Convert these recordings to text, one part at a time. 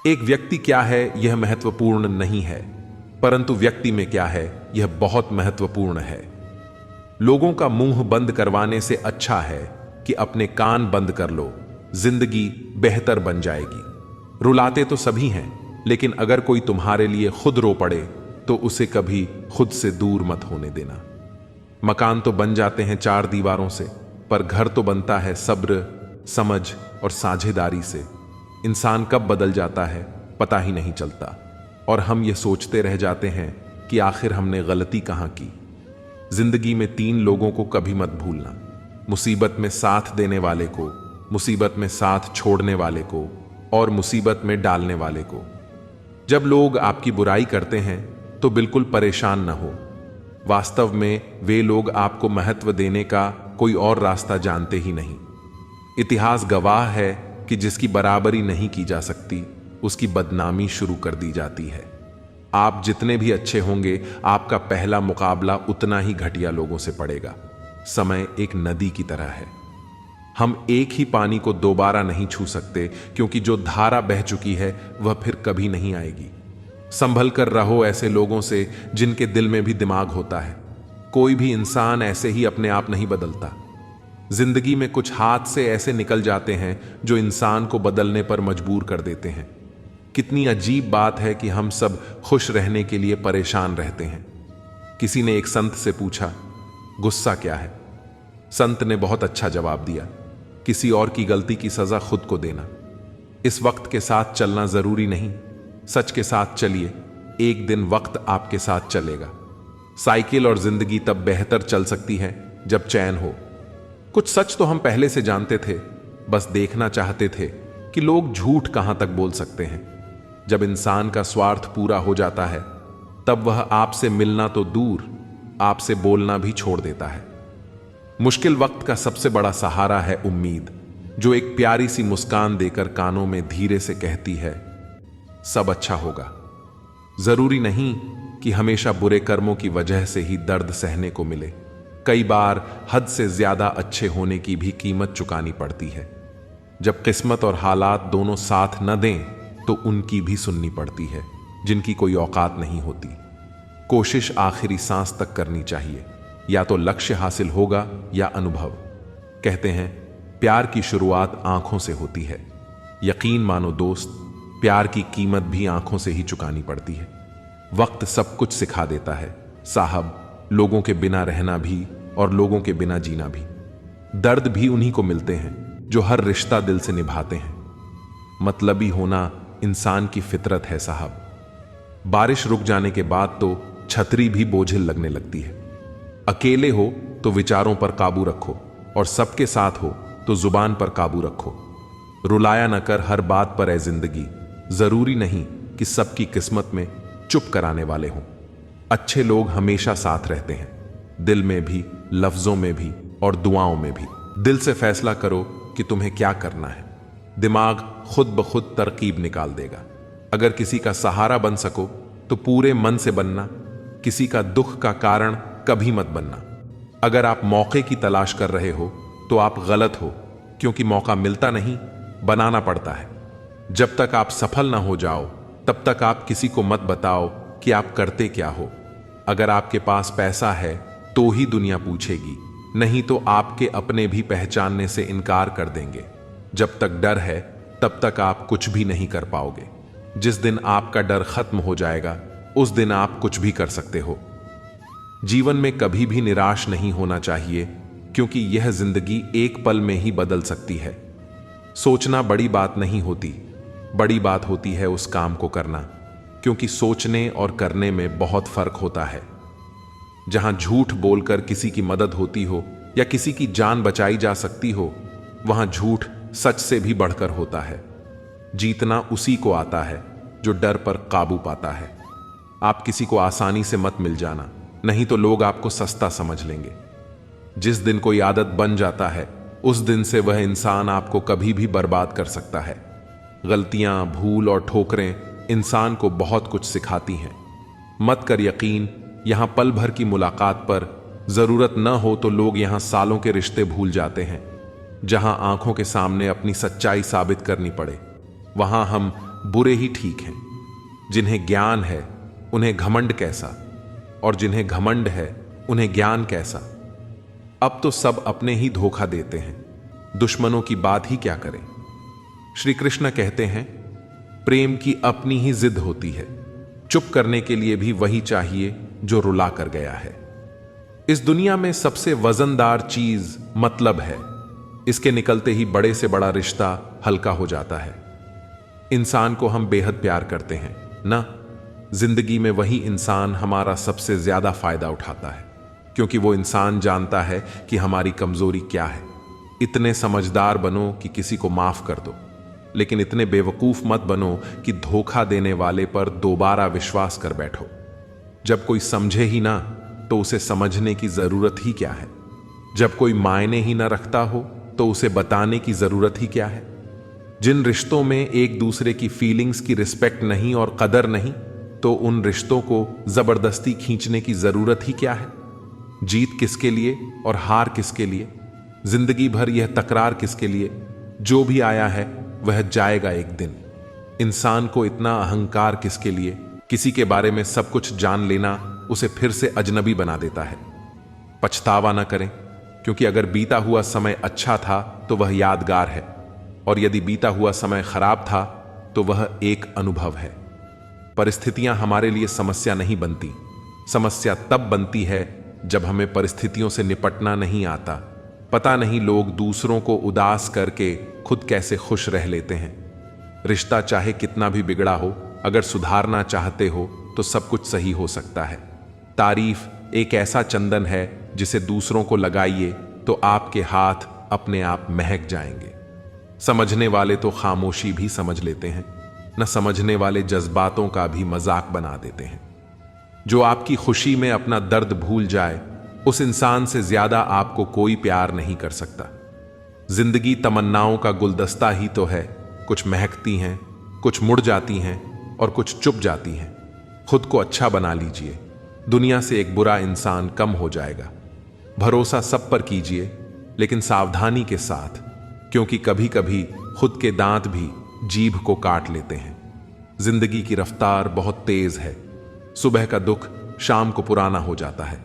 एक व्यक्ति क्या है यह महत्वपूर्ण नहीं है, परंतु व्यक्ति में क्या है यह बहुत महत्वपूर्ण है। लोगों का मुंह बंद करवाने से अच्छा है कि अपने कान बंद कर लो, जिंदगी बेहतर बन जाएगी। रुलाते तो सभी हैं, लेकिन अगर कोई तुम्हारे लिए खुद रो पड़े तो उसे कभी खुद से दूर मत होने देना। मकान तो बन जाते हैं चार दीवारों से, पर घर तो बनता है सब्र, समझ और साझेदारी से। इंसान कब बदल जाता है पता ही नहीं चलता, और हम ये सोचते रह जाते हैं कि आखिर हमने गलती कहाँ की। जिंदगी में तीन लोगों को कभी मत भूलना, मुसीबत में साथ देने वाले को, मुसीबत में साथ छोड़ने वाले को, और मुसीबत में डालने वाले को। जब लोग आपकी बुराई करते हैं तो बिल्कुल परेशान न हो। वास्तव में वे लोग आपको महत्व देने का कोई और रास्ता जानते ही नहीं। इतिहास गवाह है कि जिसकी बराबरी नहीं की जा सकती उसकी बदनामी शुरू कर दी जाती है। आप जितने भी अच्छे होंगे, आपका पहला मुकाबला उतना ही घटिया लोगों से पड़ेगा। समय एक नदी की तरह है, हम एक ही पानी को दोबारा नहीं छू सकते, क्योंकि जो धारा बह चुकी है वह फिर कभी नहीं आएगी। संभल कर रहो ऐसे लोगों से जिनके दिल में भी दिमाग होता है। कोई भी इंसान ऐसे ही अपने आप नहीं बदलता। जिंदगी में कुछ हाथ से ऐसे निकल जाते हैं जो इंसान को बदलने पर मजबूर कर देते हैं। कितनी अजीब बात है कि हम सब खुश रहने के लिए परेशान रहते हैं। किसी ने एक संत से पूछा, गुस्सा क्या है? संत ने बहुत अच्छा जवाब दिया, किसी और की गलती की सजा खुद को देना। इस वक्त के साथ चलना जरूरी नहीं, सच के साथ चलिए, एक दिन वक्त आपके साथ चलेगा। साइकिल और जिंदगी तब बेहतर चल सकती है जब चैन हो। कुछ सच तो हम पहले से जानते थे, बस देखना चाहते थे कि लोग झूठ कहां तक बोल सकते हैं। जब इंसान का स्वार्थ पूरा हो जाता है तब वह आपसे मिलना तो दूर, आपसे बोलना भी छोड़ देता है। मुश्किल वक्त का सबसे बड़ा सहारा है उम्मीद, जो एक प्यारी सी मुस्कान देकर कानों में धीरे से कहती है, सब अच्छा होगा। जरूरी नहीं कि हमेशा बुरे कर्मों की वजह से ही दर्द सहने को मिले। कई बार हद से ज्यादा अच्छे होने की भी कीमत चुकानी पड़ती है। जब किस्मत और हालात दोनों साथ न दें तो उनकी भी सुननी पड़ती है, जिनकी कोई औकात नहीं होती। कोशिश आखिरी सांस तक करनी चाहिए, या तो लक्ष्य हासिल होगा या अनुभव। कहते हैं प्यार की शुरुआत आंखों से होती है। यकीन मानो दोस्त, प्यार की कीमत भी आंखों से ही चुकानी पड़ती है। वक्त सब कुछ सिखा देता है साहब, लोगों के बिना रहना भी और लोगों के बिना जीना भी। दर्द भी उन्हीं को मिलते हैं जो हर रिश्ता दिल से निभाते हैं। मतलबी होना इंसान की फितरत है साहब। बारिश रुक जाने के बाद तो छतरी भी बोझिल लगने लगती है। अकेले हो तो विचारों पर काबू रखो, और सबके साथ हो तो जुबान पर काबू रखो। रुलाया न कर हर बात पर है जिंदगी। जरूरी नहीं कि सबकी किस्मत में चुप कराने वाले हों। अच्छे लोग हमेशा साथ रहते हैं, दिल में भी, लफ्जों में भी और दुआओं में भी। दिल से फैसला करो कि तुम्हें क्या करना है, दिमाग खुद ब खुद तरकीब निकाल देगा। अगर किसी का सहारा बन सको तो पूरे मन से बनना, किसी का दुख का कारण कभी मत बनना। अगर आप मौके की तलाश कर रहे हो तो आप गलत हो, क्योंकि मौका मिलता नहीं, बनाना पड़ता है। जब तक आप सफल ना हो जाओ तब तक आप किसी को मत बताओ कि आप करते क्या हो। अगर आपके पास पैसा है तो ही दुनिया पूछेगी, नहीं तो आपके अपने भी पहचानने से इनकार कर देंगे। जब तक डर है तब तक आप कुछ भी नहीं कर पाओगे। जिस दिन आपका डर खत्म हो जाएगा उस दिन आप कुछ भी कर सकते हो। जीवन में कभी भी निराश नहीं होना चाहिए, क्योंकि यह जिंदगी एक पल में ही बदल सकती है। सोचना बड़ी बात नहीं होती, बड़ी बात होती है उस काम को करना, क्योंकि सोचने और करने में बहुत फर्क होता है। जहां झूठ बोलकर किसी की मदद होती हो या किसी की जान बचाई जा सकती हो, वहां झूठ सच से भी बढ़कर होता है। जीतना उसी को आता है जो डर पर काबू पाता है। आप किसी को आसानी से मत मिल जाना, नहीं तो लोग आपको सस्ता समझ लेंगे। जिस दिन कोई आदत बन जाता है उस दिन से वह इंसान आपको कभी भी बर्बाद कर सकता है। गलतियां, भूल और ठोकरें इंसान को बहुत कुछ सिखाती हैं। मत कर यकीन, यहां पल भर की मुलाकात पर जरूरत न हो तो लोग यहां सालों के रिश्ते भूल जाते हैं। जहां आंखों के सामने अपनी सच्चाई साबित करनी पड़े वहां हम बुरे ही ठीक हैं। जिन्हें ज्ञान है उन्हें घमंड कैसा, और जिन्हें घमंड है उन्हें ज्ञान कैसा। अब तो सब अपने ही धोखा देते हैं, दुश्मनों की बात ही क्या करें। श्री कृष्ण कहते हैं, प्रेम की अपनी ही जिद होती है, चुप करने के लिए भी वही चाहिए जो रुला कर गया है। इस दुनिया में सबसे वजनदार चीज मतलब है, इसके निकलते ही बड़े से बड़ा रिश्ता हल्का हो जाता है। इंसान को हम बेहद प्यार करते हैं ना, जिंदगी में वही इंसान हमारा सबसे ज्यादा फायदा उठाता है, क्योंकि वो इंसान जानता है कि हमारी कमजोरी क्या है। इतने समझदार बनो कि किसी को माफ कर दो, लेकिन इतने बेवकूफ मत बनो कि धोखा देने वाले पर दोबारा विश्वास कर बैठो। जब कोई समझे ही ना तो उसे समझने की जरूरत ही क्या है। जब कोई मायने ही ना रखता हो तो उसे बताने की जरूरत ही क्या है। जिन रिश्तों में एक दूसरे की फीलिंग्स की रिस्पेक्ट नहीं और कदर नहीं, तो उन रिश्तों को जबरदस्ती खींचने की जरूरत ही क्या है। जीत किसके लिए और हार किसके लिए, जिंदगी भर यह तकरार किसके लिए। जो भी आया है वह जाएगा एक दिन। इंसान को इतना अहंकार किसके लिए। किसी के बारे में सब कुछ जान लेना उसे फिर से अजनबी बना देता है। पछतावा न करें, क्योंकि अगर बीता हुआ समय अच्छा था तो वह यादगार है, और यदि बीता हुआ समय खराब था तो वह एक अनुभव है। परिस्थितियां हमारे लिए समस्या नहीं बनती, समस्या तब बनती है जब हमें परिस्थितियों से निपटना नहीं आता। पता नहीं लोग दूसरों को उदास करके खुद कैसे खुश रह लेते हैं। रिश्ता चाहे कितना भी बिगड़ा हो, अगर सुधारना चाहते हो तो सब कुछ सही हो सकता है। तारीफ एक ऐसा चंदन है जिसे दूसरों को लगाइए तो आपके हाथ अपने आप महक जाएंगे। समझने वाले तो खामोशी भी समझ लेते हैं, न समझने वाले जज्बातों का भी मजाक बना देते हैं। जो आपकी खुशी में अपना दर्द भूल जाए, उस इंसान से ज्यादा आपको कोई प्यार नहीं कर सकता। जिंदगी तमन्नाओं का गुलदस्ता ही तो है, कुछ महकती हैं, कुछ मुड़ जाती हैं और कुछ चुप जाती हैं। खुद को अच्छा बना लीजिए, दुनिया से एक बुरा इंसान कम हो जाएगा। भरोसा सब पर कीजिए, लेकिन सावधानी के साथ, क्योंकि कभी कभी खुद के दांत भी जीभ को काट लेते हैं। जिंदगी की रफ्तार बहुत तेज है, सुबह का दुख शाम को पुराना हो जाता है।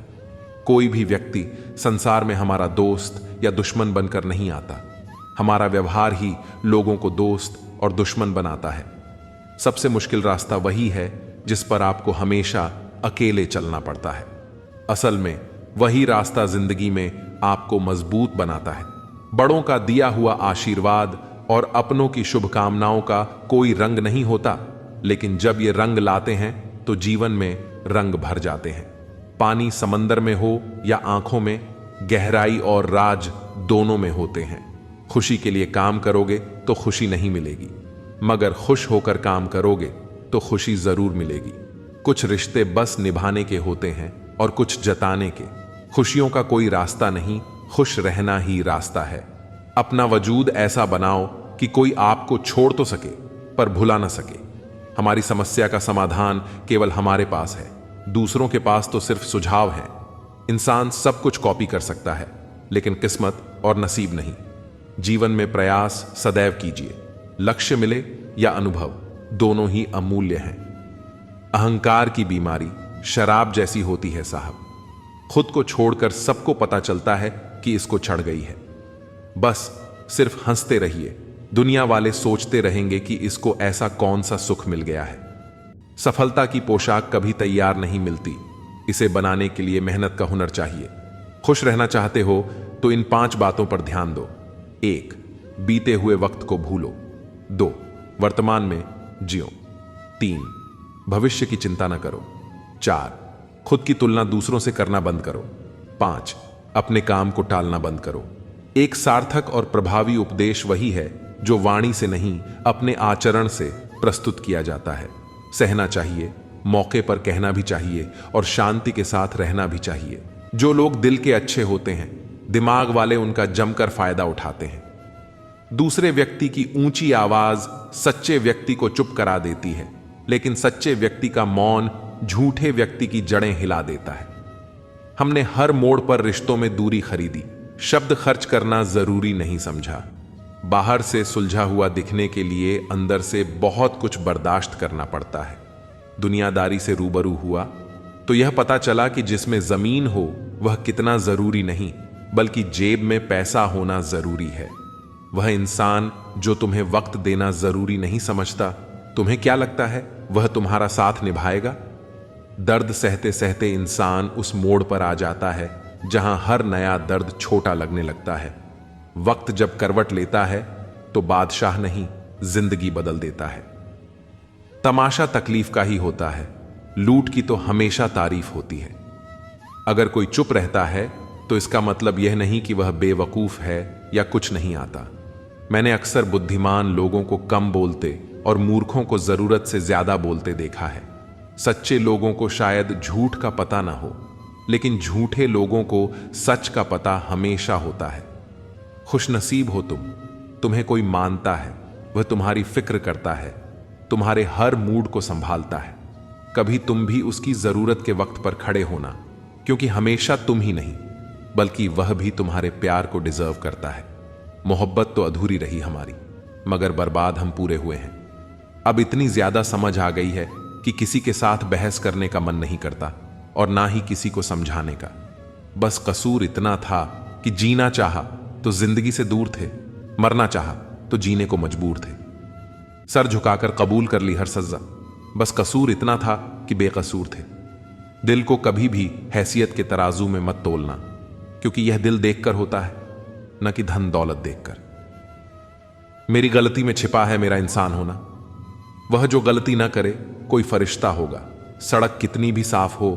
कोई भी व्यक्ति संसार में हमारा दोस्त या दुश्मन बनकर नहीं आता, हमारा व्यवहार ही लोगों को दोस्त और दुश्मन बनाता है। सबसे मुश्किल रास्ता वही है जिस पर आपको हमेशा अकेले चलना पड़ता है। असल में वही रास्ता जिंदगी में आपको मजबूत बनाता है। बड़ों का दिया हुआ आशीर्वाद और अपनों की शुभकामनाओं का कोई रंग नहीं होता, लेकिन जब ये रंग लाते हैं तो जीवन में रंग भर जाते हैं। पानी समंदर में हो या आंखों में, गहराई और राज दोनों में होते हैं। खुशी के लिए काम करोगे तो खुशी नहीं मिलेगी, मगर खुश होकर काम करोगे तो खुशी जरूर मिलेगी। कुछ रिश्ते बस निभाने के होते हैं और कुछ जताने के। खुशियों का कोई रास्ता नहीं, खुश रहना ही रास्ता है। अपना वजूद ऐसा बनाओ कि कोई आपको छोड़ तो सके पर भुला ना सके। हमारी समस्या का समाधान केवल हमारे पास है, दूसरों के पास तो सिर्फ सुझाव है। इंसान सब कुछ कॉपी कर सकता है, लेकिन किस्मत और नसीब नहीं। जीवन में प्रयास सदैव कीजिए, लक्ष्य मिले या अनुभव, दोनों ही अमूल्य हैं। अहंकार की बीमारी शराब जैसी होती है साहब। खुद को छोड़कर सबको पता चलता है कि इसको चढ़ गई है। बस सिर्फ हंसते रहिए, दुनिया वाले सोचते रहेंगे कि इसको ऐसा कौन सा सुख मिल गया है। सफलता की पोशाक कभी तैयार नहीं मिलती, इसे बनाने के लिए मेहनत का हुनर चाहिए। खुश रहना चाहते हो तो इन 5 बातों पर ध्यान दो। 1. बीते हुए वक्त को भूलो। 2. वर्तमान में जियो। 3. भविष्य की चिंता न करो। 4. खुद की तुलना दूसरों से करना बंद करो। 5. अपने काम को टालना बंद करो। एक सार्थक और प्रभावी उपदेश वही है जो वाणी से नहीं, अपने आचरण से प्रस्तुत किया जाता है। सहना चाहिए, मौके पर कहना भी चाहिए और शांति के साथ रहना भी चाहिए। जो लोग दिल के अच्छे होते हैं, दिमाग वाले उनका जमकर फायदा उठाते हैं। दूसरे व्यक्ति की ऊंची आवाज सच्चे व्यक्ति को चुप करा देती है, लेकिन सच्चे व्यक्ति का मौन झूठे व्यक्ति की जड़ें हिला देता है। हमने हर मोड़ पर रिश्तों में दूरी खरीदी, शब्द खर्च करना जरूरी नहीं समझा। बाहर से सुलझा हुआ दिखने के लिए अंदर से बहुत कुछ बर्दाश्त करना पड़ता है। दुनियादारी से रूबरू हुआ तो यह पता चला कि जिसमें जमीन हो वह कितना जरूरी नहीं, बल्कि जेब में पैसा होना जरूरी है। वह इंसान जो तुम्हें वक्त देना जरूरी नहीं समझता, तुम्हें क्या लगता है वह तुम्हारा साथ निभाएगा? दर्द सहते सहते इंसान उस मोड़ पर आ जाता है जहां हर नया दर्द छोटा लगने लगता है। वक्त जब करवट लेता है तो बादशाह नहीं, जिंदगी बदल देता है। तमाशा तकलीफ का ही होता है, लूट की तो हमेशा तारीफ होती है। अगर कोई चुप रहता है तो इसका मतलब यह नहीं कि वह बेवकूफ है या कुछ नहीं आता। मैंने अक्सर बुद्धिमान लोगों को कम बोलते और मूर्खों को जरूरत से ज्यादा बोलते देखा है। सच्चे लोगों को शायद झूठ का पता ना हो, लेकिन झूठे लोगों को सच का पता हमेशा होता है। खुशनसीब हो तुम, तुम्हें कोई मानता है, वह तुम्हारी फिक्र करता है, तुम्हारे हर मूड को संभालता है। कभी तुम भी उसकी जरूरत के वक्त पर खड़े होना, क्योंकि हमेशा तुम ही नहीं बल्कि वह भी तुम्हारे प्यार को डिजर्व करता है। मोहब्बत तो अधूरी रही हमारी, मगर बर्बाद हम पूरे हुए हैं। अब इतनी ज्यादा समझ आ गई है कि किसी के साथ बहस करने का मन नहीं करता और ना ही किसी को समझाने का। बस कसूर इतना था कि जीना चाहा तो जिंदगी से दूर थे, मरना चाहा तो जीने को मजबूर थे। सर झुकाकर कबूल कर ली हर सजा, बस कसूर इतना था कि बेकसूर थे। दिल को कभी भी हैसियत के तराजू में मत तोलना, क्योंकि यह दिल देखकर होता है, न कि धन दौलत देखकर। मेरी गलती में छिपा है मेरा इंसान होना। वह जो गलती ना करे कोई फरिश्ता होगा। सड़क कितनी भी साफ हो,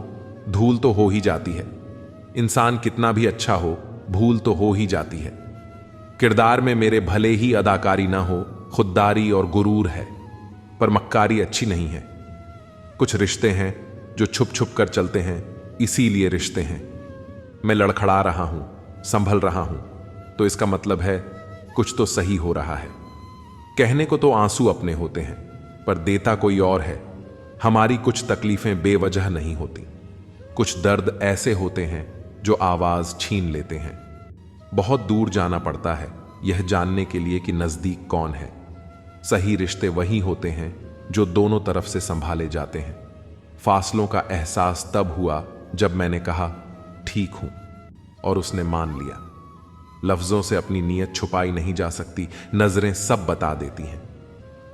धूल तो हो ही जाती है। इंसान कितना भी अच्छा हो, भूल तो हो ही जाती है। किरदार में मेरे भले ही अदाकारी ना हो, खुददारी और गुरूर है, पर मक्कारी अच्छी नहीं है। कुछ रिश्ते हैं जो छुप छुप कर चलते हैं, इसीलिए रिश्ते हैं। मैं लड़खड़ा रहा हूं, संभल रहा हूं, तो इसका मतलब है कुछ तो सही हो रहा है। कहने को तो आंसू अपने होते हैं, पर देता कोई और है। हमारी कुछ तकलीफें बेवजह नहीं होती। कुछ दर्द ऐसे होते हैं जो आवाज छीन लेते हैं। बहुत दूर जाना पड़ता है यह जानने के लिए कि नजदीक कौन है। सही रिश्ते वही होते हैं जो दोनों तरफ से संभाले जाते हैं। फासलों का एहसास तब हुआ जब मैंने कहा ठीक हूं, और उसने मान लिया। लफ्जों से अपनी नीयत छुपाई नहीं जा सकती, नजरें सब बता देती हैं।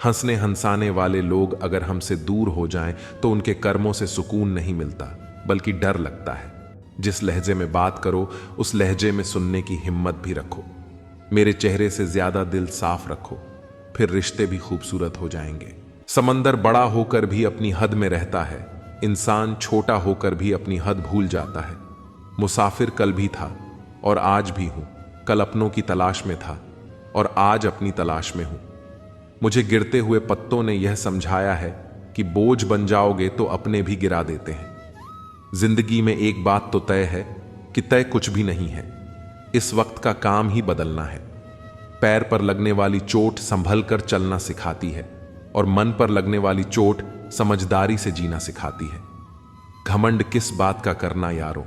हंसने हंसाने वाले लोग अगर हमसे दूर हो जाएं तो उनके कर्मों से सुकून नहीं मिलता, बल्कि डर लगता है। जिस लहजे में बात करो उस लहजे में सुनने की हिम्मत भी रखो। मेरे चेहरे से ज्यादा दिल साफ रखो, फिर रिश्ते भी खूबसूरत हो जाएंगे। समंदर बड़ा होकर भी अपनी हद में रहता है, इंसान छोटा होकर भी अपनी हद भूल जाता है। मुसाफिर कल भी था और आज भी हूं, कल अपनों की तलाश में था और आज अपनी तलाश में हूं। मुझे गिरते हुए पत्तों ने यह समझाया है कि बोझ बन जाओगे तो अपने भी गिरा देते हैं। जिंदगी में एक बात तो तय है कि तय कुछ भी नहीं है। इस वक्त का काम ही बदलना है। पैर पर लगने वाली चोट संभल कर चलना सिखाती है और मन पर लगने वाली चोट समझदारी से जीना सिखाती है। घमंड किस बात का करना यारो,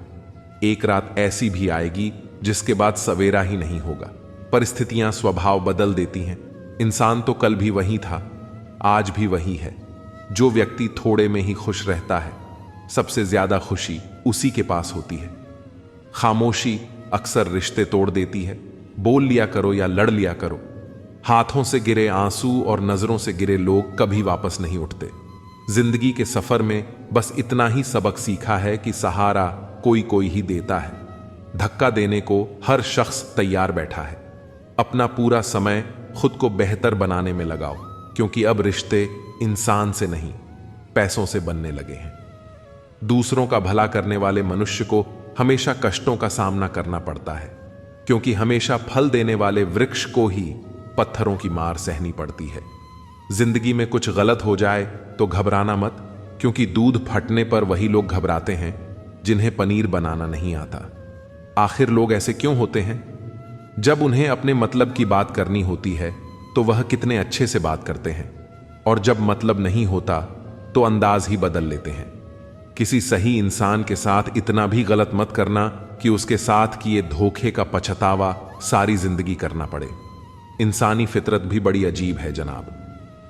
एक रात ऐसी भी आएगी जिसके बाद सवेरा ही नहीं होगा। परिस्थितियां स्वभाव बदल देती हैं। इंसान तो कल भी वही था, आज भी वही है। जो व्यक्ति थोड़े में ही खुश रहता है, सबसे ज्यादा खुशी उसी के पास होती है। खामोशी अक्सर रिश्ते तोड़ देती है। बोल लिया करो या लड़ लिया करो। हाथों से गिरे आंसू और नजरों से गिरे लोग कभी वापस नहीं उठते। जिंदगी के सफर में बस इतना ही सबक सीखा है कि सहारा कोई कोई ही देता है। धक्का देने को हर शख्स तैयार बैठा है। अपना पूरा समय खुद को बेहतर बनाने में लगाओ, क्योंकि अब रिश्ते इंसान से नहीं पैसों से बनने लगे हैं। दूसरों का भला करने वाले मनुष्य को हमेशा कष्टों का सामना करना पड़ता है, क्योंकि हमेशा फल देने वाले वृक्ष को ही पत्थरों की मार सहनी पड़ती है। जिंदगी में कुछ गलत हो जाए तो घबराना मत, क्योंकि दूध फटने पर वही लोग घबराते हैं जिन्हें पनीर बनाना नहीं आता। आखिर लोग ऐसे क्यों होते हैं? जब उन्हें अपने मतलब की बात करनी होती है तो वह कितने अच्छे से बात करते हैं, और जब मतलब नहीं होता तो अंदाज ही बदल लेते हैं। किसी सही इंसान के साथ इतना भी गलत मत करना कि उसके साथ किए धोखे का पछतावा सारी जिंदगी करना पड़े। इंसानी फितरत भी बड़ी अजीब है जनाब।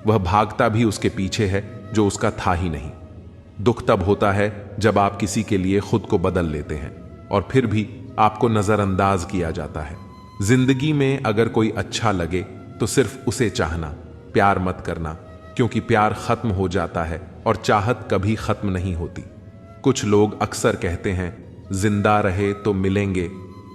वह भागता भी उसके पीछे है जो उसका था ही नहीं। दुख तब होता है जब आप किसी के लिए खुद को बदल लेते हैं और फिर भी आपको नजरअंदाज किया जाता है। जिंदगी में अगर कोई अच्छा लगे तो सिर्फ उसे चाहना, प्यार मत करना, क्योंकि प्यार खत्म हो जाता है और चाहत कभी खत्म नहीं होती। कुछ लोग अक्सर कहते हैं जिंदा रहे तो मिलेंगे,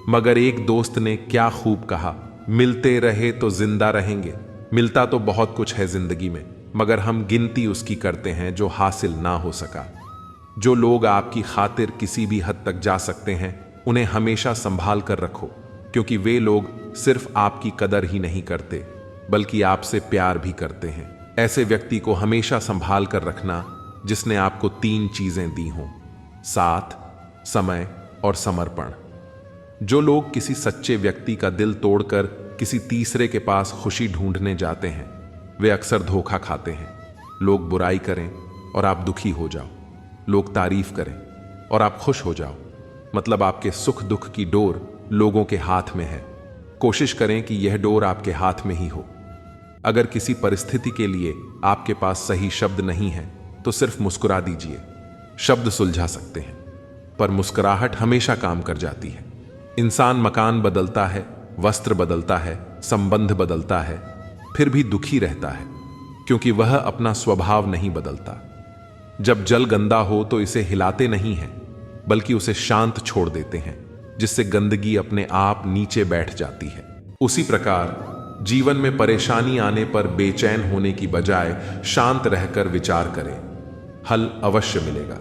मगर एक दोस्त ने क्या खूब कहा, मिलते रहे तो जिंदा रहेंगे। मिलता तो बहुत कुछ है जिंदगी में, मगर हम गिनती उसकी करते हैं जो हासिल ना हो सका। जो लोग आपकी खातिर किसी भी हद तक जा सकते हैं उन्हें हमेशा संभाल कर रखो, क्योंकि वे लोग सिर्फ आपकी कदर ही नहीं करते बल्कि आपसे प्यार भी करते हैं। ऐसे व्यक्ति को हमेशा संभाल कर रखना जिसने आपको 3 चीजें दी हों, साथ, समय और समर्पण। जो लोग किसी सच्चे व्यक्ति का दिल तोड़कर किसी तीसरे के पास खुशी ढूंढने जाते हैं वे अक्सर धोखा खाते हैं। लोग बुराई करें और आप दुखी हो जाओ, लोग तारीफ करें और आप खुश हो जाओ, मतलब आपके सुख दुख की डोर लोगों के हाथ में है। कोशिश करें कि यह डोर आपके हाथ में ही हो। अगर किसी परिस्थिति के लिए आपके पास सही शब्द नहीं है तो सिर्फ मुस्कुरा दीजिए। शब्द सुलझा सकते हैं पर मुस्कुराहट हमेशा काम कर जाती है। इंसान मकान बदलता है, वस्त्र बदलता है, संबंध बदलता है, फिर भी दुखी रहता है क्योंकि वह अपना स्वभाव नहीं बदलता। जब जल गंदा हो तो इसे हिलाते नहीं हैं बल्कि उसे शांत छोड़ देते हैं, जिससे गंदगी अपने आप नीचे बैठ जाती है। उसी प्रकार जीवन में परेशानी आने पर बेचैन होने की बजाय शांत रहकर विचार करें, हल अवश्य मिलेगा।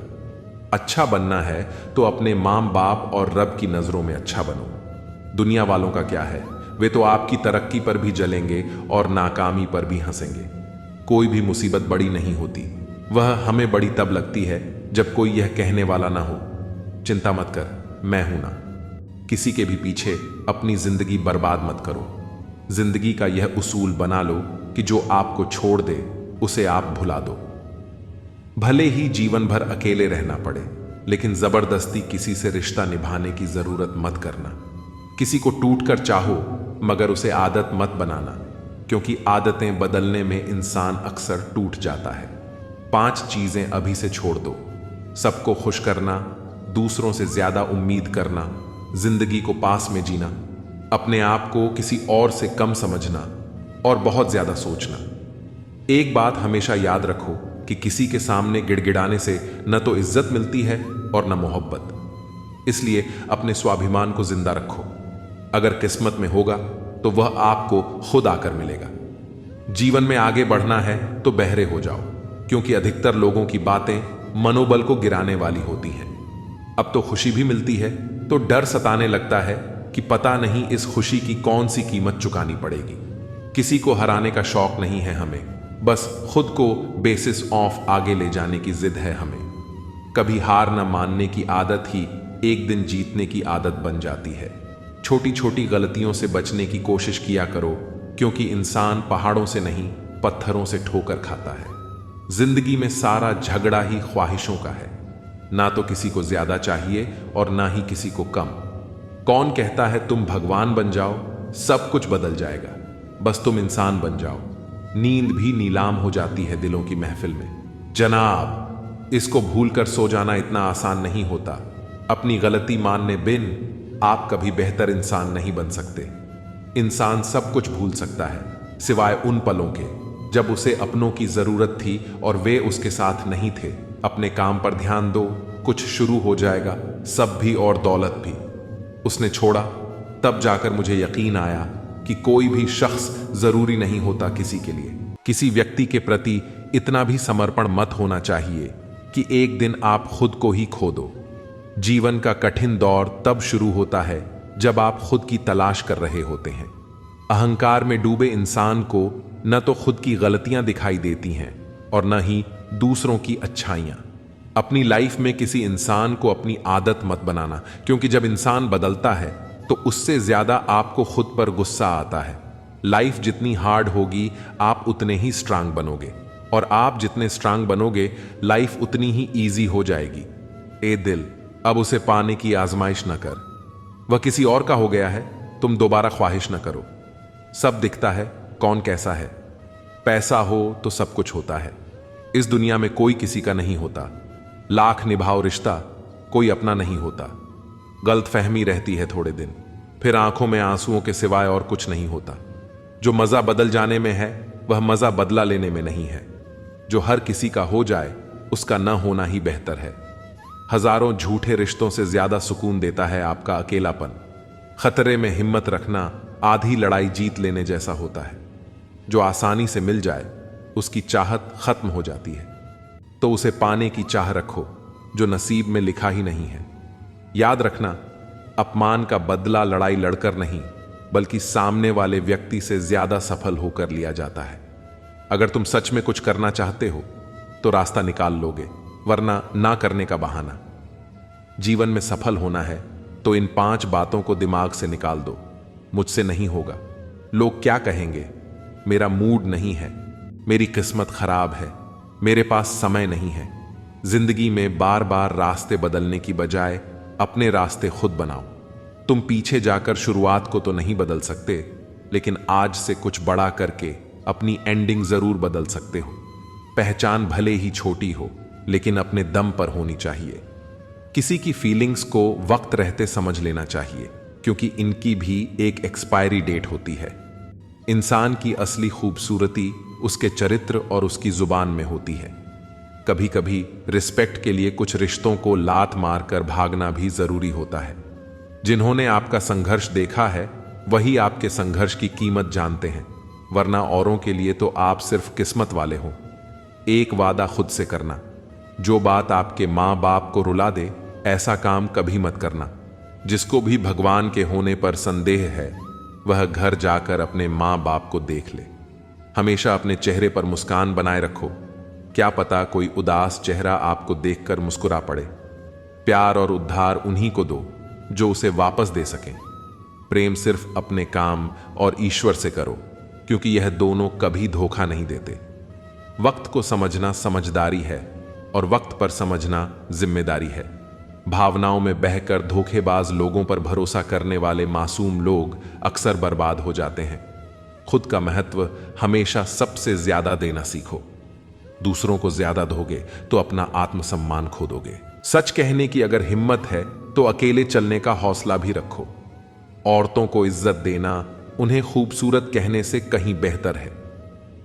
अच्छा बनना है तो अपने माँ बाप और रब की नजरों में अच्छा बनो। दुनिया वालों का क्या है, वे तो आपकी तरक्की पर भी जलेंगे और नाकामी पर भी हंसेंगे। कोई भी मुसीबत बड़ी नहीं होती, वह हमें बड़ी तब लगती है जब कोई यह कहने वाला ना हो, चिंता मत कर, मैं हूं ना। किसी के भी पीछे अपनी जिंदगी बर्बाद मत करो। जिंदगी का यह उसूल बना लो कि जो आपको छोड़ दे उसे आप भुला दो। भले ही जीवन भर अकेले रहना पड़े, लेकिन जबरदस्ती किसी से रिश्ता निभाने की जरूरत मत करना। किसी को टूट कर चाहो मगर उसे आदत मत बनाना, क्योंकि आदतें बदलने में इंसान अक्सर टूट जाता है। 5 चीजें अभी से छोड़ दो। सबको खुश करना, दूसरों से ज्यादा उम्मीद करना, जिंदगी को पास में जीना, अपने आप को किसी और से कम समझना और बहुत ज्यादा सोचना। एक बात हमेशा याद रखो कि किसी के सामने गिड़गिड़ाने से न तो इज्जत मिलती है और न मोहब्बत। इसलिए अपने स्वाभिमान को जिंदा रखो। अगर किस्मत में होगा तो वह आपको खुद आकर मिलेगा। जीवन में आगे बढ़ना है तो बहरे हो जाओ, क्योंकि अधिकतर लोगों की बातें मनोबल को गिराने वाली होती हैं। अब तो खुशी भी मिलती है तो डर सताने लगता है कि पता नहीं इस खुशी की कौन सी कीमत चुकानी पड़ेगी। किसी को हराने का शौक नहीं है हमें, बस खुद को बेसिस ऑफ आगे ले जाने की जिद है हमें। कभी हार न मानने की आदत ही एक दिन जीतने की आदत बन जाती है। छोटी छोटी गलतियों से बचने की कोशिश किया करो, क्योंकि इंसान पहाड़ों से नहीं पत्थरों से ठोकर खाता है। जिंदगी में सारा झगड़ा ही ख्वाहिशों का है, ना तो किसी को ज्यादा चाहिए और ना ही किसी को कम। कौन कहता है तुम भगवान बन जाओ, सब कुछ बदल जाएगा, बस तुम इंसान बन जाओ। नींद भी नीलाम हो जाती है दिलों की महफिल में। जनाब, इसको भूलकर सो जाना इतना आसान नहीं होता। अपनी गलती मानने बिन आप कभी बेहतर इंसान नहीं बन सकते। इंसान सब कुछ भूल सकता है सिवाय उन पलों के जब उसे अपनों की जरूरत थी और वे उसके साथ नहीं थे। अपने काम पर ध्यान दो, कुछ शुरू हो जाएगा, सब भी और दौलत भी। उसने छोड़ा, तब जाकर मुझे यकीन आया कि कोई भी शख्स जरूरी नहीं होता किसी के लिए। किसी व्यक्ति के प्रति इतना भी समर्पण मत होना चाहिए कि एक दिन आप खुद को ही खो दो। जीवन का कठिन दौर तब शुरू होता है जब आप खुद की तलाश कर रहे होते हैं। अहंकार में डूबे इंसान को न तो खुद की गलतियां दिखाई देती हैं और न ही दूसरों की अच्छाइयां। अपनी लाइफ में किसी इंसान को अपनी आदत मत बनाना, क्योंकि जब इंसान बदलता है तो उससे ज्यादा आपको खुद पर गुस्सा आता है। लाइफ जितनी हार्ड होगी आप उतने ही स्ट्रांग बनोगे, और आप जितने स्ट्रांग बनोगे लाइफ उतनी ही ईजी हो जाएगी। ए दिल, अब उसे पाने की आजमाइश न कर। वह किसी और का हो गया है, तुम दोबारा ख्वाहिश न करो। सब दिखता है, कौन कैसा है। पैसा हो तो सब कुछ होता है। इस दुनिया में कोई किसी का नहीं होता। लाख निभाओ रिश्ता, कोई अपना नहीं होता। गलतफहमी रहती है थोड़े दिन, फिर आंखों में आंसुओं के सिवाय और कुछ नहीं होता। जो मजा बदल जाने में है, वह मजा बदला लेने में नहीं है। जो हर किसी का हो जाए, उसका न होना ही बेहतर है। हजारों झूठे रिश्तों से ज्यादा सुकून देता है आपका अकेलापन। खतरे में हिम्मत रखना आधी लड़ाई जीत लेने जैसा होता है। जो आसानी से मिल जाए, उसकी चाहत खत्म हो जाती है, तो उसे पाने की चाह रखो जो नसीब में लिखा ही नहीं है। याद रखना, अपमान का बदला लड़ाई लड़कर नहीं, बल्कि सामने वाले व्यक्ति से ज्यादा सफल होकर लिया जाता है। अगर तुम सच में कुछ करना चाहते हो तो रास्ता निकाल लोगे, वरना ना करने का बहाना। जीवन में सफल होना है तो इन 5 बातों को दिमाग से निकाल दो। मुझसे नहीं होगा, लोग क्या कहेंगे, मेरा मूड नहीं है, मेरी किस्मत खराब है, मेरे पास समय नहीं है। जिंदगी में बार बार रास्ते बदलने की बजाय अपने रास्ते खुद बनाओ। तुम पीछे जाकर शुरुआत को तो नहीं बदल सकते, लेकिन आज से कुछ बड़ा करके अपनी एंडिंग जरूर बदल सकते हो। पहचान भले ही छोटी हो, लेकिन अपने दम पर होनी चाहिए। किसी की फीलिंग्स को वक्त रहते समझ लेना चाहिए, क्योंकि इनकी भी एक एक्सपायरी डेट होती है। इंसान की असली खूबसूरती उसके चरित्र और उसकी जुबान में होती है। कभी कभी रिस्पेक्ट के लिए कुछ रिश्तों को लात मारकर भागना भी जरूरी होता है। जिन्होंने आपका संघर्ष देखा है, वही आपके संघर्ष की कीमत जानते हैं, वरना औरों के लिए तो आप सिर्फ किस्मत वाले हो। एक वादा खुद से करना, जो बात आपके माँ बाप को रुला दे, ऐसा काम कभी मत करना। जिसको भी भगवान के होने पर संदेह है, वह घर जाकर अपने माँ बाप को देख ले। हमेशा अपने चेहरे पर मुस्कान बनाए रखो, क्या पता कोई उदास चेहरा आपको देखकर मुस्कुरा पड़े। प्यार और उद्धार उन्हीं को दो जो उसे वापस दे सकें। प्रेम सिर्फ अपने काम और ईश्वर से करो, क्योंकि यह दोनों कभी धोखा नहीं देते। वक्त को समझना समझदारी है और वक्त पर समझना जिम्मेदारी है। भावनाओं में बहकर धोखेबाज लोगों पर भरोसा करने वाले मासूम लोग अक्सर बर्बाद हो जाते हैं। खुद का महत्व हमेशा सबसे ज्यादा देना सीखो। दूसरों को ज्यादा दोगे तो अपना आत्मसम्मान खो दोगे। सच कहने की अगर हिम्मत है तो अकेले चलने का हौसला भी रखो। औरतों को इज्जत देना उन्हें खूबसूरत कहने से कहीं बेहतर है।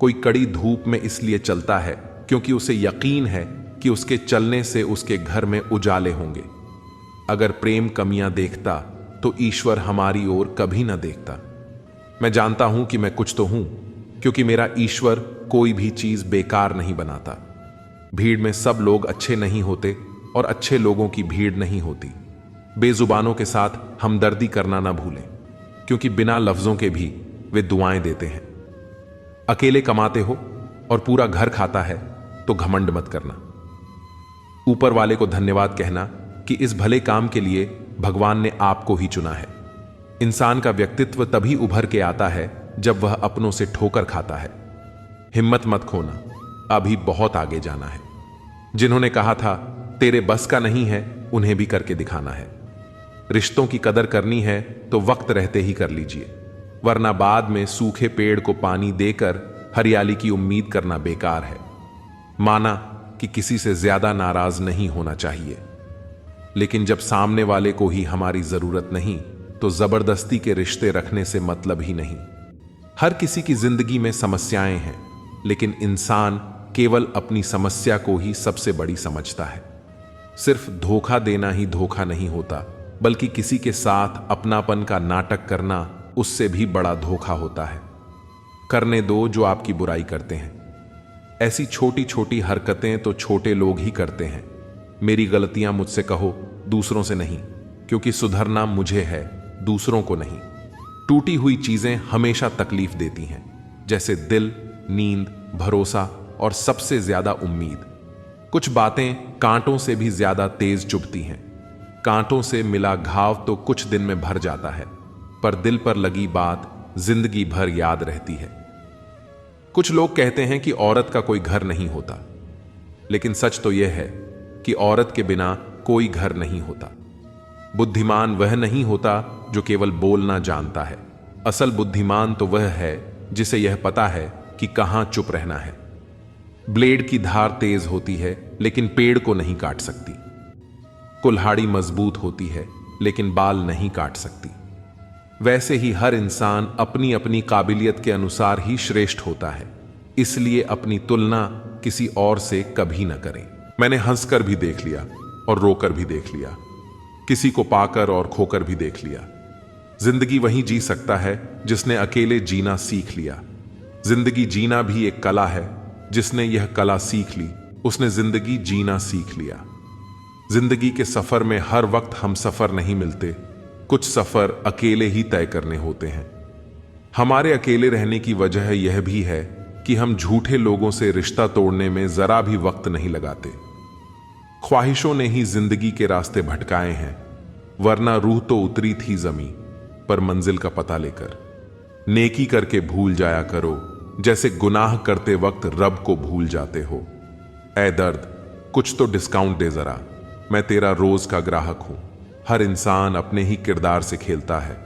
कोई कड़ी धूप में इसलिए चलता है क्योंकि उसे यकीन है कि उसके चलने से उसके घर में उजाले होंगे। अगर प्रेम कमियां देखता तो ईश्वर हमारी ओर कभी ना देखता। मैं जानता हूं कि मैं कुछ तो हूं, क्योंकि मेरा ईश्वर कोई भी चीज बेकार नहीं बनाता। भीड़ में सब लोग अच्छे नहीं होते और अच्छे लोगों की भीड़ नहीं होती। बेजुबानों के साथ हमदर्दी करना ना भूलें, क्योंकि बिना लफ्जों के भी वे दुआएं देते हैं। अकेले कमाते हो और पूरा घर खाता है तो घमंड मत करना। ऊपर वाले को धन्यवाद कहना कि इस भले काम के लिए भगवान ने आपको ही चुना है। इंसान का व्यक्तित्व तभी उभर के आता है जब वह अपनों से ठोकर खाता है। हिम्मत मत खोना, अभी बहुत आगे जाना है। जिन्होंने कहा था तेरे बस का नहीं है, उन्हें भी करके दिखाना है। रिश्तों की कदर करनी है तो वक्त रहते ही कर लीजिए, वरना बाद में सूखे पेड़ को पानी देकर हरियाली की उम्मीद करना बेकार है। माना कि किसी से ज्यादा नाराज नहीं होना चाहिए, लेकिन जब सामने वाले को ही हमारी जरूरत नहीं तो जबरदस्ती के रिश्ते रखने से मतलब ही नहीं। हर किसी की जिंदगी में समस्याएं हैं, लेकिन इंसान केवल अपनी समस्या को ही सबसे बड़ी समझता है। सिर्फ धोखा देना ही धोखा नहीं होता, बल्कि किसी के साथ अपनापन का नाटक करना उससे भी बड़ा धोखा होता है। करने दो जो आपकी बुराई करते हैं। ऐसी छोटी छोटी हरकतें तो छोटे लोग ही करते हैं। मेरी गलतियां मुझसे कहो, दूसरों से नहीं, क्योंकि सुधरना मुझे है, दूसरों को नहीं। टूटी हुई चीजें हमेशा तकलीफ देती हैं, जैसे दिल, नींद, भरोसा और सबसे ज्यादा उम्मीद। कुछ बातें कांटों से भी ज्यादा तेज चुभती हैं। कांटों से मिला घाव तो कुछ दिन में भर जाता है, पर दिल पर लगी बात जिंदगी भर याद रहती है। कुछ लोग कहते हैं कि औरत का कोई घर नहीं होता, लेकिन सच तो यह है कि औरत के बिना कोई घर नहीं होता। बुद्धिमान वह नहीं होता जो केवल बोलना जानता है, असल बुद्धिमान तो वह है जिसे यह पता है कि कहां चुप रहना है। ब्लेड की धार तेज होती है लेकिन पेड़ को नहीं काट सकती। कुल्हाड़ी मजबूत होती है लेकिन बाल नहीं काट सकती। वैसे ही हर इंसान अपनी अपनी काबिलियत के अनुसार ही श्रेष्ठ होता है, इसलिए अपनी तुलना किसी और से कभी न करें। मैंने हंसकर भी देख लिया और रोकर भी देख लिया, किसी को पाकर और खोकर भी देख लिया। जिंदगी वही जी सकता है जिसने अकेले जीना सीख लिया। जिंदगी जीना भी एक कला है, जिसने यह कला सीख ली उसने जिंदगी जीना सीख लिया। जिंदगी के सफर में हर वक्त हम सफर नहीं मिलते, कुछ सफर अकेले ही तय करने होते हैं। हमारे अकेले रहने की वजह यह भी है कि हम झूठे लोगों से रिश्ता तोड़ने में जरा भी वक्त नहीं लगाते। ख्वाहिशों ने ही जिंदगी के रास्ते भटकाए हैं, वरना रूह तो उतरी थी जमीन पर मंजिल का पता लेकर। नेकी करके भूल जाया करो जैसे गुनाह करते वक्त रब को भूल जाते हो। ऐ दर्द, कुछ तो डिस्काउंट दे जरा, मैं तेरा रोज का ग्राहक हूं। हर इंसान अपने ही किरदार से खेलता है।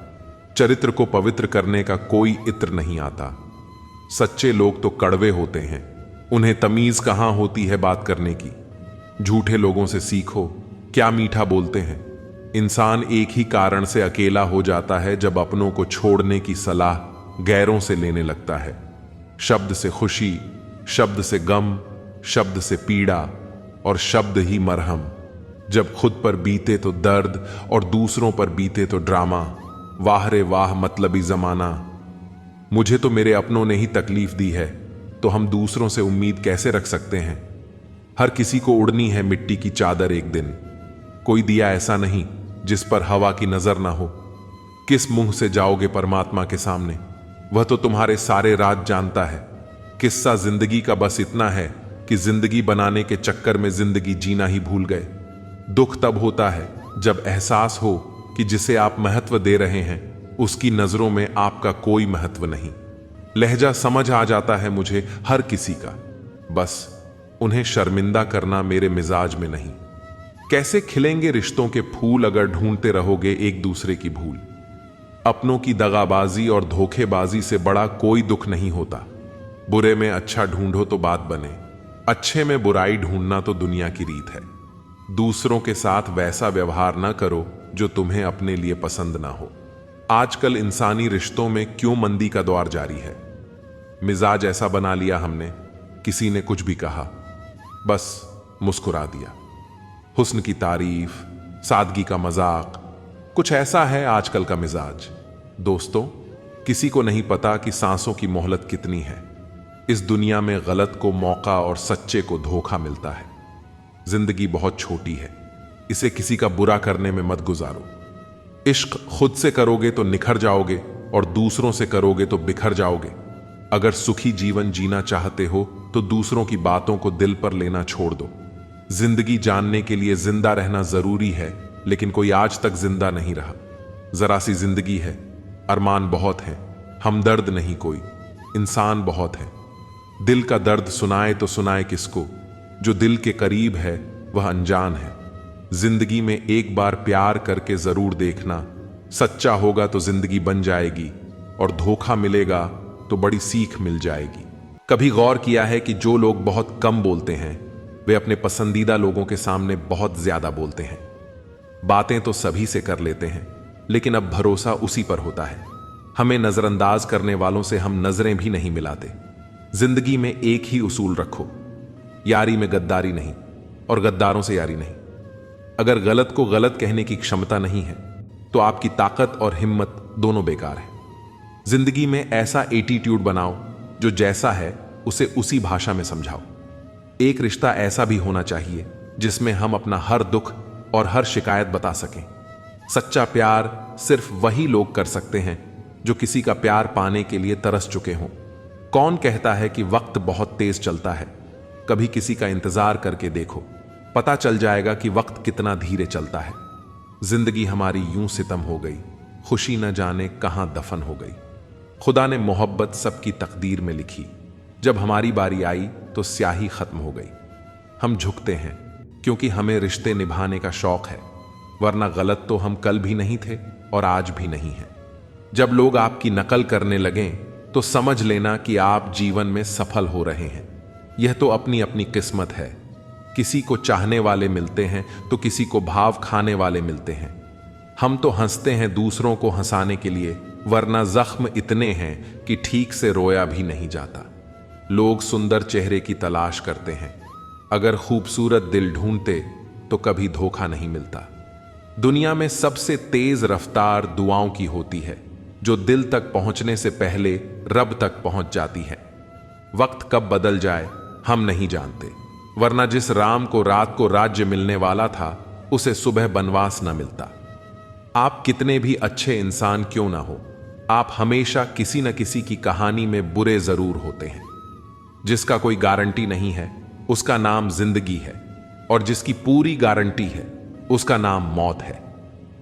चरित्र को पवित्र करने का कोई इत्र नहीं आता। सच्चे लोग तो कड़वे होते हैं, उन्हें तमीज कहां होती है बात करने की। झूठे लोगों से सीखो, क्या मीठा बोलते हैं। इंसान एक ही कारण से अकेला हो जाता है जब अपनों को छोड़ने की सलाह गैरों से लेने लगता है। शब्द से खुशी, शब्द से गम, शब्द से पीड़ा और शब्द ही मरहम। जब खुद पर बीते तो दर्द और दूसरों पर बीते तो ड्रामा। वाह रे वाह मतलबी जमाना। मुझे तो मेरे अपनों ने ही तकलीफ दी है, तो हम दूसरों से उम्मीद कैसे रख सकते हैं। हर किसी को उड़नी है मिट्टी की चादर एक दिन। कोई दिया ऐसा नहीं जिस पर हवा की नजर ना हो। किस मुंह से जाओगे परमात्मा के सामने, वह तो तुम्हारे सारे राज जानता है। किस्सा जिंदगी का बस इतना है कि जिंदगी बनाने के चक्कर में जिंदगी जीना ही भूल गए। दुख तब होता है जब एहसास हो कि जिसे आप महत्व दे रहे हैं उसकी नजरों में आपका कोई महत्व नहीं। लहजा समझ आ जाता है मुझे हर किसी का, बस उन्हें शर्मिंदा करना मेरे मिजाज में नहीं। कैसे खिलेंगे रिश्तों के फूल अगर ढूंढते रहोगे एक दूसरे की भूल। अपनों की दगाबाजी और धोखेबाजी से बड़ा कोई दुख नहीं होता। बुरे में अच्छा ढूंढो तो बात बने, अच्छे में बुराई ढूंढना तो दुनिया की रीत है। दूसरों के साथ वैसा व्यवहार ना करो जो तुम्हें अपने लिए पसंद ना हो। आजकल इंसानी रिश्तों में क्यों मंदी का दौर जारी है। मिजाज ऐसा बना लिया हमने, किसी ने कुछ भी कहा बस मुस्कुरा दिया। हुस्न की तारीफ, सादगी का मजाक, कुछ ऐसा है आजकल का मिजाज। दोस्तों, किसी को नहीं पता कि सांसों की मोहलत कितनी है। इस दुनिया में गलत को मौका और सच्चे को धोखा मिलता है। जिंदगी बहुत छोटी है, इसे किसी का बुरा करने में मत गुजारो। इश्क खुद से करोगे तो निखर जाओगे और दूसरों से करोगे तो बिखर जाओगे। अगर सुखी जीवन जीना चाहते हो तो दूसरों की बातों को दिल पर लेना छोड़ दो। जिंदगी जानने के लिए जिंदा रहना जरूरी है, लेकिन कोई आज तक जिंदा नहीं रहा। जरा सी जिंदगी है, अरमान बहुत है, हमदर्द नहीं कोई, इंसान बहुत है। दिल का दर्द सुनाए तो सुनाए किसको, जो दिल के करीब है वह अनजान है। जिंदगी में एक बार प्यार करके जरूर देखना, सच्चा होगा तो जिंदगी बन जाएगी और धोखा मिलेगा तो बड़ी सीख मिल जाएगी। कभी गौर किया है कि जो लोग बहुत कम बोलते हैं वे अपने पसंदीदा लोगों के सामने बहुत ज्यादा बोलते हैं। बातें तो सभी से कर लेते हैं, लेकिन अब भरोसा उसी पर होता है। हमें नजरअंदाज करने वालों से हम नजरें भी नहीं मिलाते। जिंदगी में एक ही उसूल रखो, यारी में गद्दारी नहीं और गद्दारों से यारी नहीं। अगर गलत को गलत कहने की क्षमता नहीं है तो आपकी ताकत और हिम्मत दोनों बेकार है। जिंदगी में ऐसा एटीट्यूड बनाओ जो जैसा है उसे उसी भाषा में समझाओ। एक रिश्ता ऐसा भी होना चाहिए जिसमें हम अपना हर दुख और हर शिकायत बता सकें। सच्चा प्यार सिर्फ वही लोग कर सकते हैं जो किसी का प्यार पाने के लिए तरस चुके हों। कौन कहता है कि वक्त बहुत तेज चलता है? कभी किसी का इंतजार करके देखो, पता चल जाएगा कि वक्त कितना धीरे चलता है। जिंदगी हमारी यूं सितम हो गई, खुशी न जाने कहां दफन हो गई। खुदा ने मोहब्बत सबकी तकदीर में लिखी, जब हमारी बारी आई तो स्याही खत्म हो गई। हम झुकते हैं क्योंकि हमें रिश्ते निभाने का शौक है, वरना गलत तो हम कल भी नहीं थे और आज भी नहीं हैं। जब लोग आपकी नकल करने लगें तो समझ लेना कि आप जीवन में सफल हो रहे हैं। यह तो अपनी अपनी किस्मत है। किसी को चाहने वाले मिलते हैं तो किसी को भाव खाने वाले मिलते हैं। हम तो हंसते हैं दूसरों को हंसाने के लिए, वरना जख्म इतने हैं कि ठीक से रोया भी नहीं जाता। लोग सुंदर चेहरे की तलाश करते हैं, अगर खूबसूरत दिल ढूंढते तो कभी धोखा नहीं मिलता। दुनिया में सबसे तेज रफ्तार दुआओं की होती है, जो दिल तक पहुंचने से पहले रब तक पहुंच जाती है। वक्त कब बदल जाए हम नहीं जानते, वरना जिस राम को रात को राज्य मिलने वाला था उसे सुबह बनवास न मिलता। आप कितने भी अच्छे इंसान क्यों ना हो, आप हमेशा किसी न किसी की कहानी में बुरे जरूर होते हैं। जिसका कोई गारंटी नहीं है उसका नाम जिंदगी है, और जिसकी पूरी गारंटी है उसका नाम मौत है।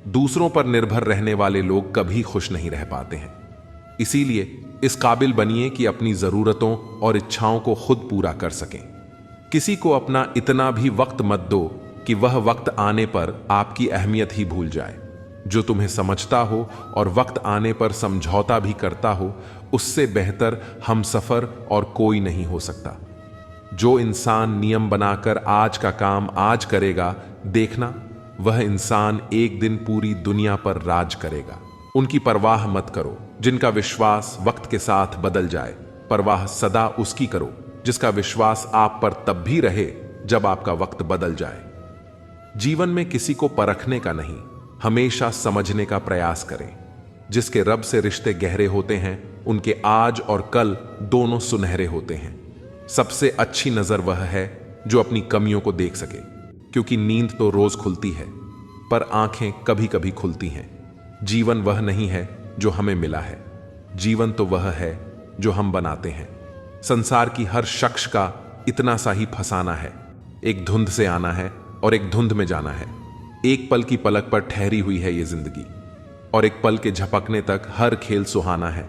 दूसरों पर निर्भर रहने वाले लोग कभी खुश नहीं रह पाते हैं। इसीलिए इस काबिल बनिए कि अपनी जरूरतों और इच्छाओं को खुद पूरा कर सकें। किसी को अपना इतना भी वक्त मत दो कि वह वक्त आने पर आपकी अहमियत ही भूल जाए। जो तुम्हें समझता हो और वक्त आने पर समझौता भी करता हो, उससे बेहतर हमसफर और कोई नहीं हो सकता। जो इंसान नियम बनाकर आज का काम आज करेगा, देखना वह इंसान एक दिन पूरी दुनिया पर राज करेगा। उनकी परवाह मत करो जिनका विश्वास वक्त के साथ बदल जाए, परवाह सदा उसकी करो जिसका विश्वास आप पर तब भी रहे जब आपका वक्त बदल जाए। जीवन में किसी को परखने का नहीं, हमेशा समझने का प्रयास करें। जिसके रब से रिश्ते गहरे होते हैं उनके आज और कल दोनों सुनहरे होते हैं। सबसे अच्छी नजर वह है जो अपनी कमियों को देख सके, क्योंकि नींद तो रोज खुलती है पर आंखें कभी कभी खुलती हैं। जीवन वह नहीं है जो हमें मिला है, जीवन तो वह है जो हम बनाते हैं। संसार की हर शख्स का इतना सा ही फसाना है, एक धुंध से आना है और एक धुंध में जाना है। एक पल की पलक पर ठहरी हुई है ये जिंदगी, और एक पल के झपकने तक हर खेल सुहाना है।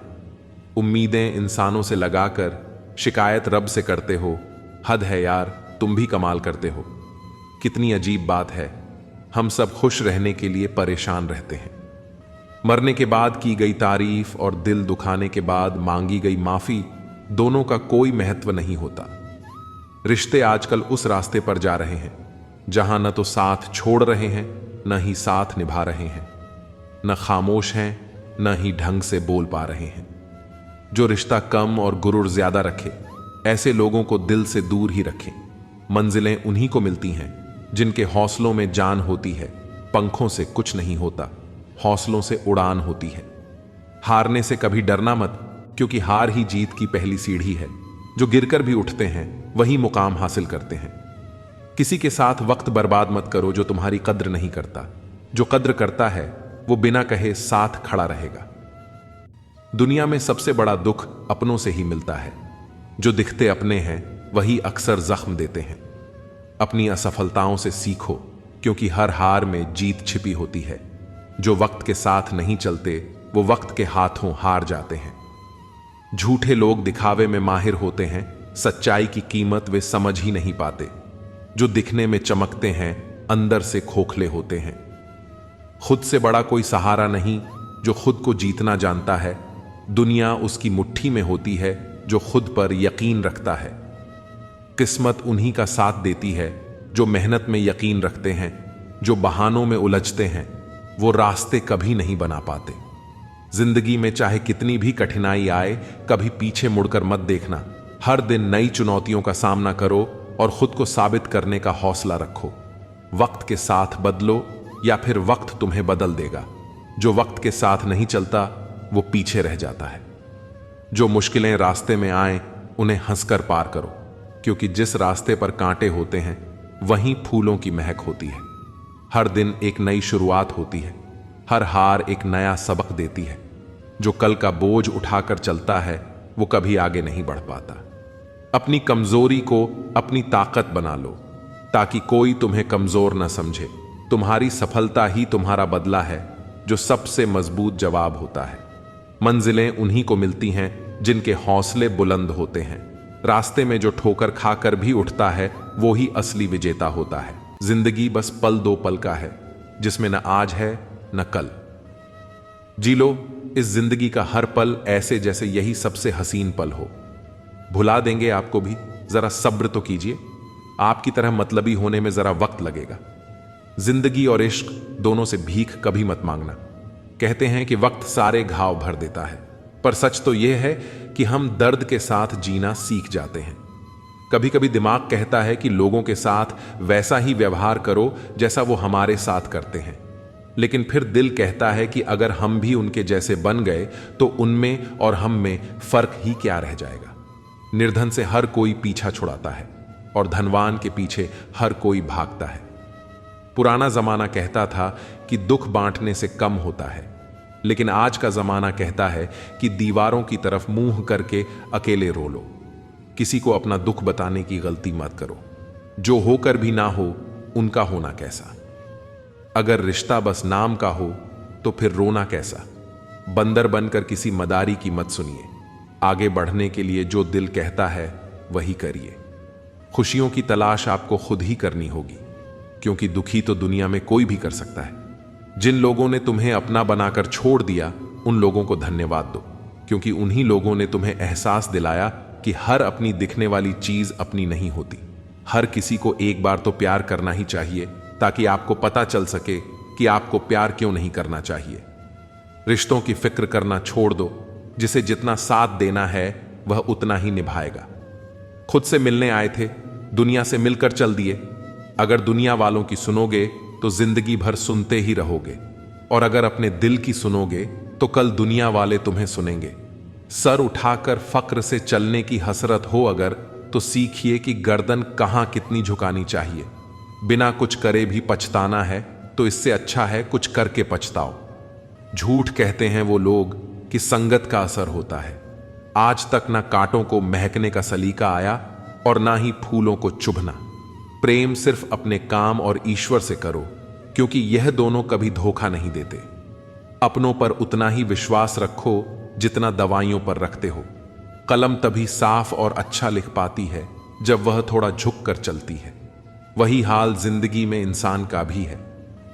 उम्मीदें इंसानों से लगाकर शिकायत रब से करते हो, हद है यार तुम भी कमाल करते हो। कितनी अजीब बात है, हम सब खुश रहने के लिए परेशान रहते हैं। मरने के बाद की गई तारीफ और दिल दुखाने के बाद मांगी गई माफी, दोनों का कोई महत्व नहीं होता। रिश्ते आजकल उस रास्ते पर जा रहे हैं जहां न तो साथ छोड़ रहे हैं न ही साथ निभा रहे हैं, न खामोश हैं न ही ढंग से बोल पा रहे हैं। जो रिश्ता कम और गुरूर ज्यादा रखे, ऐसे लोगों को दिल से दूर ही रखें। मंजिलें उन्हीं को मिलती हैं जिनके हौसलों में जान होती है। पंखों से कुछ नहीं होता, हौसलों से उड़ान होती है। हारने से कभी डरना मत, क्योंकि हार ही जीत की पहली सीढ़ी है। जो गिरकर भी उठते हैं वही मुकाम हासिल करते हैं। किसी के साथ वक्त बर्बाद मत करो जो तुम्हारी कद्र नहीं करता। जो कद्र करता है वो बिना कहे साथ खड़ा रहेगा। दुनिया में सबसे बड़ा दुख अपनों से ही मिलता है। जो दिखते अपने हैं वही अक्सर जख्म देते हैं। अपनी असफलताओं से सीखो, क्योंकि हर हार में जीत छिपी होती है। जो वक्त के साथ नहीं चलते वो वक्त के हाथों हार जाते हैं। झूठे लोग दिखावे में माहिर होते हैं, सच्चाई की कीमत वे समझ ही नहीं पाते। जो दिखने में चमकते हैं अंदर से खोखले होते हैं। खुद से बड़ा कोई सहारा नहीं जो खुद को जीतना जानता है। दुनिया उसकी मुट्ठी में होती है जो खुद पर यकीन रखता है। किस्मत उन्हीं का साथ देती है जो मेहनत में यकीन रखते हैं। जो बहानों में उलझते हैं वो रास्ते कभी नहीं बना पाते। जिंदगी में चाहे कितनी भी कठिनाई आए, कभी पीछे मुड़कर मत देखना। हर दिन नई चुनौतियों का सामना करो और खुद को साबित करने का हौसला रखो। वक्त के साथ बदलो या फिर वक्त तुम्हें बदल देगा। जो वक्त के साथ नहीं चलता वो पीछे रह जाता है। जो मुश्किलें रास्ते में आए उन्हें हंसकर पार करो, क्योंकि जिस रास्ते पर कांटे होते हैं वहीं फूलों की महक होती है। हर दिन एक नई शुरुआत होती है। हर हार एक नया सबक देती है। जो कल का बोझ उठाकर चलता है वो कभी आगे नहीं बढ़ पाता। अपनी कमजोरी को अपनी ताकत बना लो, ताकि कोई तुम्हें कमजोर न समझे। तुम्हारी सफलता ही तुम्हारा बदला है, जो सबसे मजबूत जवाब होता है। मंजिलें उन्हीं को मिलती हैं जिनके हौसले बुलंद होते हैं। रास्ते में जो ठोकर खाकर भी उठता है वो ही असली विजेता होता है। जिंदगी बस पल दो पल का है, जिसमें न आज है न कल। जी लो इस जिंदगी का हर पल ऐसे जैसे यही सबसे हसीन पल हो। भुला देंगे आपको भी, जरा सब्र तो कीजिए। आपकी तरह मतलबी होने में जरा वक्त लगेगा। जिंदगी और इश्क दोनों से भीख कभी मत मांगना। कहते हैं कि वक्त सारे घाव भर देता है, पर सच तो यह है कि हम दर्द के साथ जीना सीख जाते हैं। कभी कभी दिमाग कहता है कि लोगों के साथ वैसा ही व्यवहार करो जैसा वो हमारे साथ करते हैं, लेकिन फिर दिल कहता है कि अगर हम भी उनके जैसे बन गए तो उनमें और हम में फर्क ही क्या रह जाएगा। निर्धन से हर कोई पीछा छुड़ाता है और धनवान के पीछे हर कोई भागता है। पुराना जमाना कहता था कि दुख बांटने से कम होता है, लेकिन आज का जमाना कहता है कि दीवारों की तरफ मुंह करके अकेले रो लो। किसी को अपना दुख बताने की गलती मत करो। जो होकर भी ना हो उनका होना कैसा। अगर रिश्ता बस नाम का हो तो फिर रोना कैसा। बंदर बनकर किसी मदारी की मत सुनिए। आगे बढ़ने के लिए जो दिल कहता है वही करिए। खुशियों की तलाश आपको खुद ही करनी होगी, क्योंकि दुखी तो दुनिया में कोई भी कर सकता है। जिन लोगों ने तुम्हें अपना बनाकर छोड़ दिया उन लोगों को धन्यवाद दो, क्योंकि उन्हीं लोगों ने तुम्हें एहसास दिलाया कि हर अपनी दिखने वाली चीज अपनी नहीं होती। हर किसी को एक बार तो प्यार करना ही चाहिए, ताकि आपको पता चल सके कि आपको प्यार क्यों नहीं करना चाहिए। रिश्तों की फिक्र करना छोड़ दो। जिसे जितना साथ देना है वह उतना ही निभाएगा। खुद से मिलने आए थे, दुनिया से मिलकर चल दिए। अगर दुनिया वालों की सुनोगे तो जिंदगी भर सुनते ही रहोगे, और अगर अपने दिल की सुनोगे तो कल दुनिया वाले तुम्हें सुनेंगे। सर उठाकर फक्र से चलने की हसरत हो अगर, तो सीखिए कि गर्दन कहां कितनी झुकानी चाहिए। बिना कुछ करे भी पछताना है तो इससे अच्छा है कुछ करके पछताओ। झूठ कहते हैं वो लोग कि संगत का असर होता है। आज तक ना कांटों को महकने का सलीका आया और ना ही फूलों को चुभना। प्रेम सिर्फ अपने काम और ईश्वर से करो, क्योंकि यह दोनों कभी धोखा नहीं देते। अपनों पर उतना ही विश्वास रखो जितना दवाइयों पर रखते हो। कलम तभी साफ और अच्छा लिख पाती है जब वह थोड़ा झुक कर चलती है। वही हाल जिंदगी में इंसान का भी है।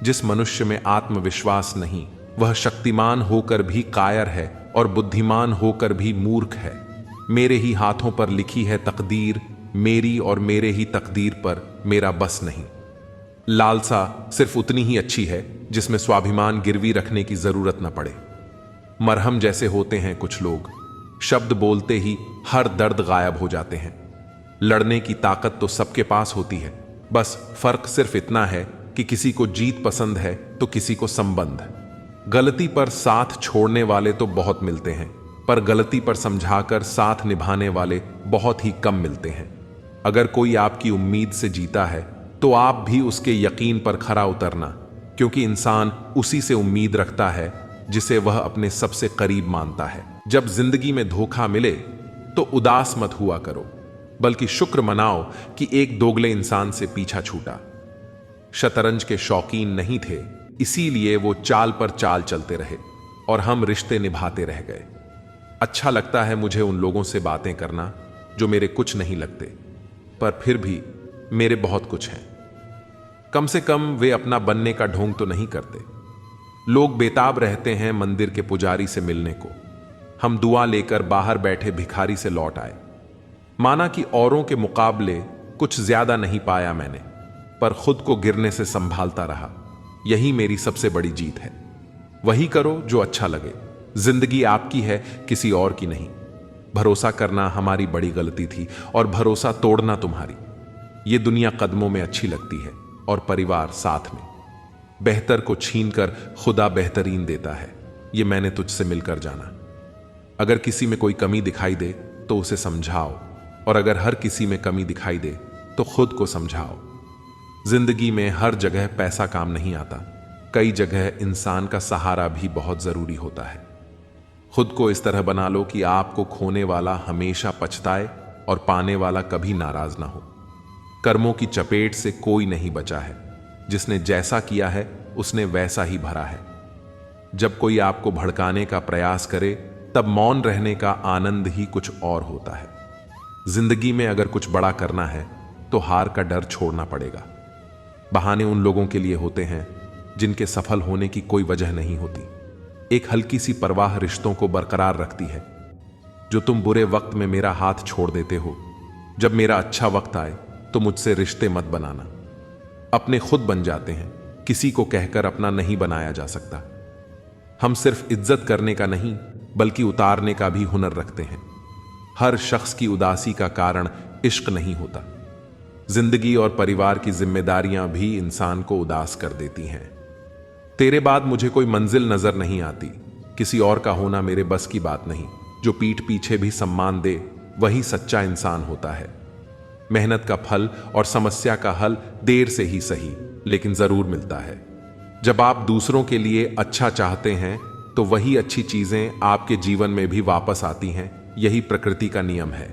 जिस मनुष्य में आत्मविश्वास नहीं, वह शक्तिमान होकर भी कायर है और बुद्धिमान होकर भी मूर्ख है। मेरे ही हाथों पर लिखी है तकदीर, मेरी और मेरे ही तकदीर पर मेरा बस नहीं। लालसा सिर्फ उतनी ही अच्छी है जिसमें स्वाभिमान गिरवी रखने की जरूरत न पड़े। मरहम जैसे होते हैं कुछ लोग, शब्द बोलते ही हर दर्द गायब हो जाते हैं। लड़ने की ताकत तो सबके पास होती है, बस फर्क सिर्फ इतना है कि किसी को जीत पसंद है तो किसी को संबंध। गलती पर साथ छोड़ने वाले तो बहुत मिलते हैं, पर गलती पर समझाकर साथ निभाने वाले बहुत ही कम मिलते हैं। अगर कोई आपकी उम्मीद से जीता है तो आप भी उसके यकीन पर खरा उतरना, क्योंकि इंसान उसी से उम्मीद रखता है जिसे वह अपने सबसे करीब मानता है। जब जिंदगी में धोखा मिले तो उदास मत हुआ करो, बल्कि शुक्र मनाओ कि एक दोगले इंसान से पीछा छूटा। शतरंज के शौकीन नहीं थे, इसीलिए वो चाल पर चाल चलते रहे और हम रिश्ते निभाते रह गए। अच्छा लगता है मुझे उन लोगों से बातें करना जो मेरे कुछ नहीं लगते, पर फिर भी मेरे बहुत कुछ हैं। कम से कम वे अपना बनने का ढोंग तो नहीं करते। लोग बेताब रहते हैं मंदिर के पुजारी से मिलने को। हम दुआ लेकर बाहर बैठे भिखारी से लौट आए। माना कि औरों के मुकाबले कुछ ज्यादा नहीं पाया मैंने, पर खुद को गिरने से संभालता रहा। यही मेरी सबसे बड़ी जीत है। वही करो जो अच्छा लगे। जिंदगी आपकी है, किसी और की नहीं। भरोसा करना हमारी बड़ी गलती थी और भरोसा तोड़ना तुम्हारी। ये दुनिया कदमों में अच्छी लगती है और परिवार साथ में। बेहतर को छीनकर खुदा बेहतरीन देता है, ये मैंने तुझसे मिलकर जाना। अगर किसी में कोई कमी दिखाई दे तो उसे समझाओ, और अगर हर किसी में कमी दिखाई दे तो खुद को समझाओ। जिंदगी में हर जगह पैसा काम नहीं आता। कई जगह इंसान का सहारा भी बहुत जरूरी होता है। खुद को इस तरह बना लो कि आपको खोने वाला हमेशा पछताए और पाने वाला कभी नाराज ना हो। कर्मों की चपेट से कोई नहीं बचा है। जिसने जैसा किया है उसने वैसा ही भरा है। जब कोई आपको भड़काने का प्रयास करे तब मौन रहने का आनंद ही कुछ और होता है। जिंदगी में अगर कुछ बड़ा करना है तो हार का डर छोड़ना पड़ेगा। बहाने उन लोगों के लिए होते हैं जिनके सफल होने की कोई वजह नहीं होती। एक हल्की सी परवाह रिश्तों को बरकरार रखती है। जो तुम बुरे वक्त में मेरा हाथ छोड़ देते हो, जब मेरा अच्छा वक्त आए तो मुझसे रिश्ते मत बनाना। अपने खुद बन जाते हैं, किसी को कहकर अपना नहीं बनाया जा सकता। हम सिर्फ इज्जत करने का नहीं बल्कि उतारने का भी हुनर रखते हैं। हर शख्स की उदासी का कारण इश्क नहीं होता। जिंदगी और परिवार की जिम्मेदारियां भी इंसान को उदास कर देती हैं। तेरे बाद मुझे कोई मंजिल नजर नहीं आती, किसी और का होना मेरे बस की बात नहीं। जो पीठ पीछे भी सम्मान दे वही सच्चा इंसान होता है। मेहनत का फल और समस्या का हल देर से ही सही लेकिन जरूर मिलता है। जब आप दूसरों के लिए अच्छा चाहते हैं तो वही अच्छी चीजें आपके जीवन में भी वापस आती हैं। यही प्रकृति का नियम है।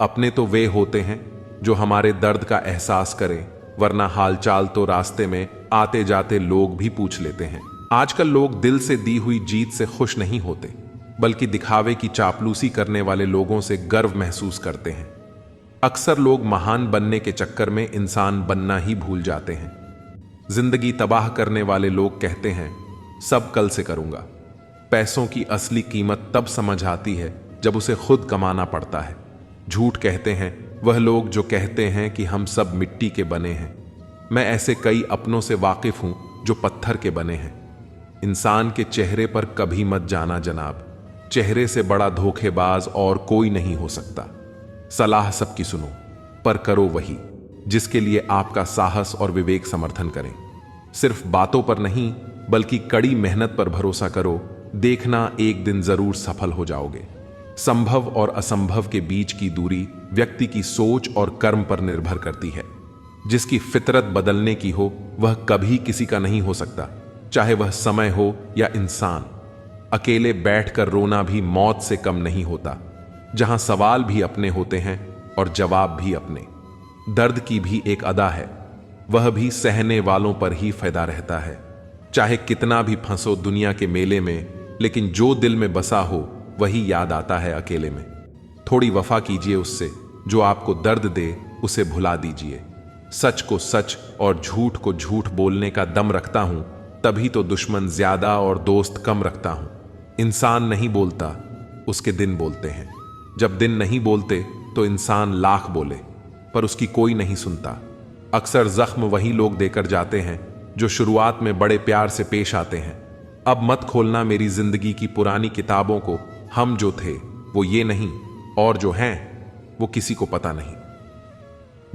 अपने तो वे होते हैं जो हमारे दर्द का एहसास करें, वरना हालचाल तो रास्ते में आते जाते लोग भी पूछ लेते हैं। आजकल लोग दिल से दी हुई जीत से खुश नहीं होते, बल्कि दिखावे की चापलूसी करने वाले लोगों से गर्व महसूस करते हैं। अक्सर लोग महान बनने के चक्कर में इंसान बनना ही भूल जाते हैं। जिंदगी तबाह करने वाले लोग कहते हैं सब कल से करूंगा। पैसों की असली कीमत तब समझ आती है जब उसे खुद कमाना पड़ता है। झूठ कहते हैं वह लोग जो कहते हैं कि हम सब मिट्टी के बने हैं। मैं ऐसे कई अपनों से वाकिफ हूं जो पत्थर के बने हैं। इंसान के चेहरे पर कभी मत जाना जनाब, चेहरे से बड़ा धोखेबाज और कोई नहीं हो सकता। सलाह सबकी सुनो, पर करो वही जिसके लिए आपका साहस और विवेक समर्थन करें। सिर्फ बातों पर नहीं बल्कि कड़ी मेहनत पर भरोसा करो, देखना एक दिन जरूर सफल हो जाओगे। संभव और असंभव के बीच की दूरी व्यक्ति की सोच और कर्म पर निर्भर करती है। जिसकी फितरत बदलने की हो वह कभी किसी का नहीं हो सकता, चाहे वह समय हो या इंसान। अकेले बैठकर रोना भी मौत से कम नहीं होता। जहां सवाल भी अपने होते हैं और जवाब भी अपने। दर्द की भी एक अदा है, वह भी सहने वालों पर ही फायदा रहता है। चाहे कितना भी फंसो दुनिया के मेले में, लेकिन जो दिल में बसा हो वही याद आता है अकेले में। थोड़ी वफा कीजिए उससे, जो आपको दर्द दे उसे भुला दीजिए। सच को सच और झूठ को झूठ बोलने का दम रखता हूं, तभी तो दुश्मन ज्यादा और दोस्त कम रखता हूं। इंसान नहीं बोलता, उसके दिन बोलते हैं। जब दिन नहीं बोलते तो इंसान लाख बोले, पर उसकी कोई नहीं सुनता। अक्सर जख्म वही लोग देकर जाते हैं जो शुरुआत में बड़े प्यार से पेश आते हैं। अब मत खोलना मेरी जिंदगी की पुरानी किताबों को। हम जो थे वो ये नहीं, और जो हैं वो किसी को पता नहीं।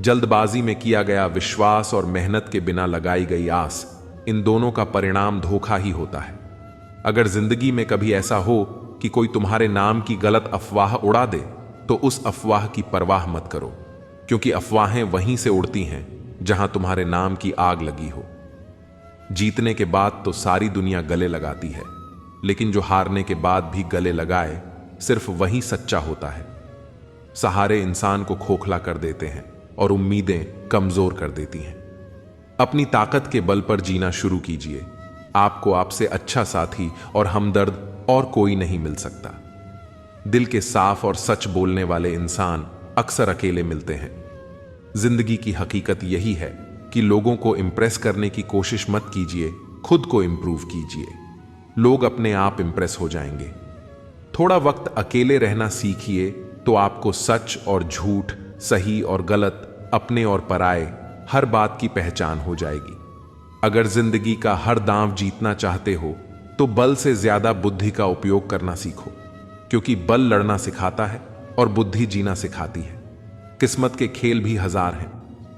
जल्दबाजी में किया गया विश्वास और मेहनत के बिना लगाई गई आस, इन दोनों का परिणाम धोखा ही होता है। अगर जिंदगी में कभी ऐसा हो कि कोई तुम्हारे नाम की गलत अफवाह उड़ा दे, तो उस अफवाह की परवाह मत करो, क्योंकि अफवाहें वहीं से उड़ती हैं जहां तुम्हारे नाम की आग लगी हो। जीतने के बाद तो सारी दुनिया गले लगाती है, लेकिन जो हारने के बाद भी गले लगाए, सिर्फ वही सच्चा होता है। सहारे इंसान को खोखला कर देते हैं और उम्मीदें कमजोर कर देती हैं। अपनी ताकत के बल पर जीना शुरू कीजिए। आपको आपसे अच्छा साथी और हमदर्द और कोई नहीं मिल सकता। दिल के साफ और सच बोलने वाले इंसान अक्सर अकेले मिलते हैं। जिंदगी की हकीकत यही है कि लोगों को इंप्रेस करने की कोशिश मत कीजिए, खुद को इंप्रूव कीजिए। लोग अपने आप इंप्रेस हो जाएंगे। थोड़ा वक्त अकेले रहना सीखिए तो आपको सच और झूठ, सही और गलत, अपने और पराये, हर बात की पहचान हो जाएगी। अगर जिंदगी का हर दांव जीतना चाहते हो तो बल से ज्यादा बुद्धि का उपयोग करना सीखो, क्योंकि बल लड़ना सिखाता है और बुद्धि जीना सिखाती है। किस्मत के खेल भी हजार हैं,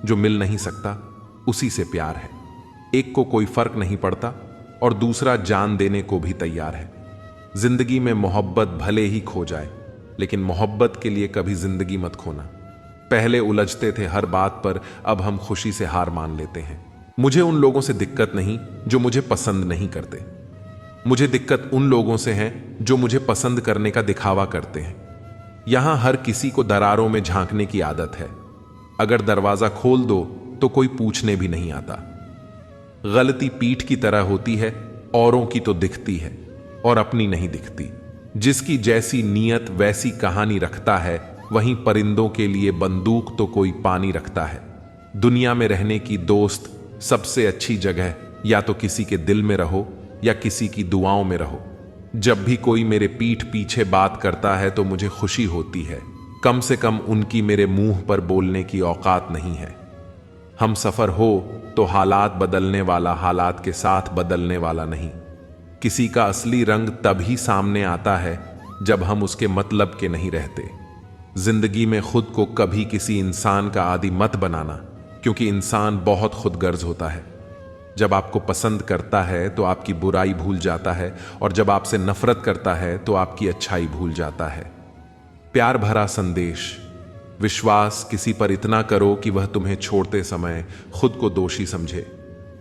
जो मिल नहीं सकता उसी से प्यार है। एक को कोई फर्क नहीं पड़ता और दूसरा जान देने को भी तैयार है। जिंदगी में मोहब्बत भले ही खो जाए, लेकिन मोहब्बत के लिए कभी जिंदगी मत खोना। पहले उलझते थे हर बात पर, अब हम खुशी से हार मान लेते हैं। मुझे उन लोगों से दिक्कत नहीं जो मुझे पसंद नहीं करते। मुझे दिक्कत उन लोगों से है जो मुझे पसंद करने का दिखावा करते हैं। यहां हर किसी को दरारों में झांकने की आदत है। अगर दरवाजा खोल दो तो कोई पूछने भी नहीं आता। गलती पीठ की तरह होती है, औरों की तो दिखती है और अपनी नहीं दिखती। जिसकी जैसी नीयत वैसी कहानी रखता है, वहीं परिंदों के लिए बंदूक तो कोई पानी रखता है। दुनिया में रहने की दोस्त सबसे अच्छी जगह या तो किसी के दिल में रहो या किसी की दुआओं में रहो। जब भी कोई मेरे पीठ पीछे बात करता है तो मुझे खुशी होती है, कम से कम उनकी मेरे मुंह पर बोलने की औकात नहीं है। हम सफर हो तो हालात बदलने वाला हालात के साथ बदलने वाला नहीं। किसी का असली रंग तभी सामने आता है जब हम उसके मतलब के नहीं रहते। जिंदगी में खुद को कभी किसी इंसान का आदी मत बनाना, क्योंकि इंसान बहुत खुदगर्ज होता है। जब आपको पसंद करता है तो आपकी बुराई भूल जाता है, और जब आपसे नफरत करता है तो आपकी अच्छाई भूल जाता है। प्यार भरा संदेश। विश्वास किसी पर इतना करो कि वह तुम्हें छोड़ते समय खुद को दोषी समझे,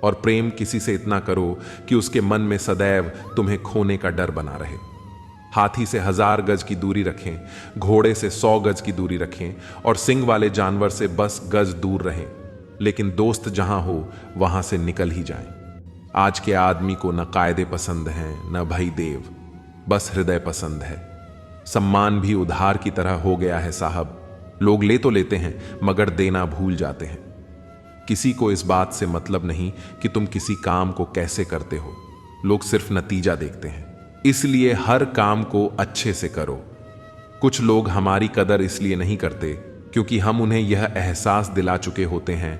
और प्रेम किसी से इतना करो कि उसके मन में सदैव तुम्हें खोने का डर बना रहे। हाथी से 1000 गज की दूरी रखें, घोड़े से 100 गज की दूरी रखें, और सिंग वाले जानवर से बस गज दूर रहें, लेकिन दोस्त जहां हो वहां से निकल ही जाएं। आज के आदमी को न कायदे पसंद हैं न भई देव, बस हृदय पसंद है। सम्मान भी उधार की तरह हो गया है साहब। लोग ले तो लेते हैं मगर देना भूल जाते हैं। किसी को इस बात से मतलब नहीं कि तुम किसी काम को कैसे करते हो, लोग सिर्फ नतीजा देखते हैं। इसलिए हर काम को अच्छे से करो। कुछ लोग हमारी कदर इसलिए नहीं करते क्योंकि हम उन्हें यह एहसास दिला चुके होते हैं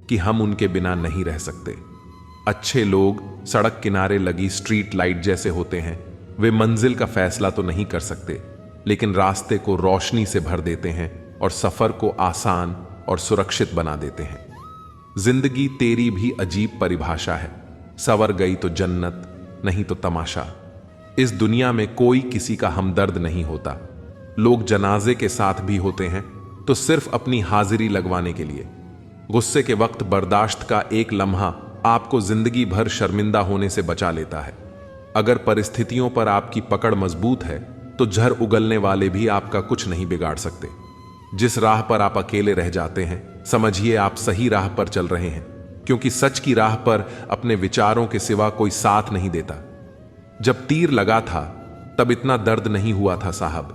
कि हम उनके बिना नहीं रह सकते। अच्छे लोग सड़क किनारे लगी स्ट्रीट लाइट जैसे होते हैं। वे मंजिल का फैसला तो नहीं कर सकते, लेकिन रास्ते को रोशनी से भर देते हैं और सफर को आसान और सुरक्षित बना देते हैं। जिंदगी तेरी भी अजीब परिभाषा है। सवर गई तो जन्नत, नहीं तो तमाशा। इस दुनिया में कोई किसी का हमदर्द नहीं होता। लोग जनाजे के साथ भी होते हैं तो सिर्फ अपनी हाजिरी लगवाने के लिए। गुस्से के वक्त बर्दाश्त का एक लम्हा आपको जिंदगी भर शर्मिंदा होने से बचा लेता है। अगर परिस्थितियों पर आपकी पकड़ मजबूत है तो झर उगलने वाले भी आपका कुछ नहीं बिगाड़ सकते। जिस राह पर आप अकेले रह जाते हैं, समझिए आप सही राह पर चल रहे हैं, क्योंकि सच की राह पर अपने विचारों के सिवा कोई साथ नहीं देता। जब तीर लगा था तब इतना दर्द नहीं हुआ था साहब।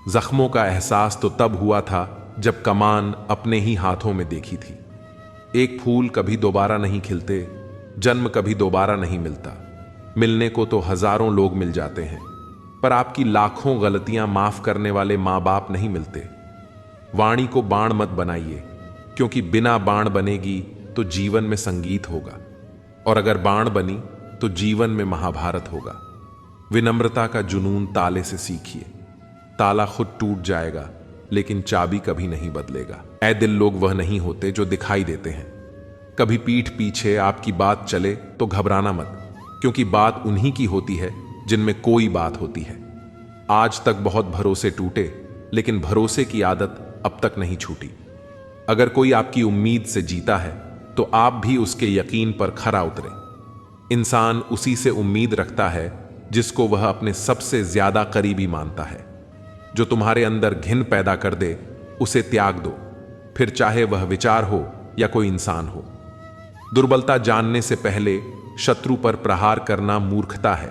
जख्मों का एहसास तो तब हुआ था जब कमान अपने ही हाथों में देखी थी। एक फूल कभी दोबारा नहीं खिलते, जन्म कभी दोबारा नहीं मिलता। मिलने को तो हजारों लोग मिल जाते हैं, पर आपकी लाखों गलतियां माफ करने वाले मां बाप नहीं मिलते। वाणी को बाण मत बनाइए, क्योंकि बिना बाण बनेगी तो जीवन में संगीत होगा, और अगर बाण बनी तो जीवन में महाभारत होगा। विनम्रता का जुनून ताले से सीखिए। ताला खुद टूट जाएगा लेकिन चाबी कभी नहीं बदलेगा। ऐ दिल लोग वह नहीं होते जो दिखाई देते हैं। कभी पीठ पीछे आपकी बात चले तो घबराना मत, क्योंकि बात उन्हीं की होती है जिनमें कोई बात होती है। आज तक बहुत भरोसे टूटे, लेकिन भरोसे की आदत अब तक नहीं छूटी। अगर कोई आपकी उम्मीद से जीता है तो आप भी उसके यकीन पर खरा उतरे। इंसान उसी से उम्मीद रखता है जिसको वह अपने सबसे ज्यादा करीबी मानता है। जो तुम्हारे अंदर घिन पैदा कर दे उसे त्याग दो, फिर चाहे वह विचार हो या कोई इंसान हो। दुर्बलता जानने से पहले शत्रु पर प्रहार करना मूर्खता है,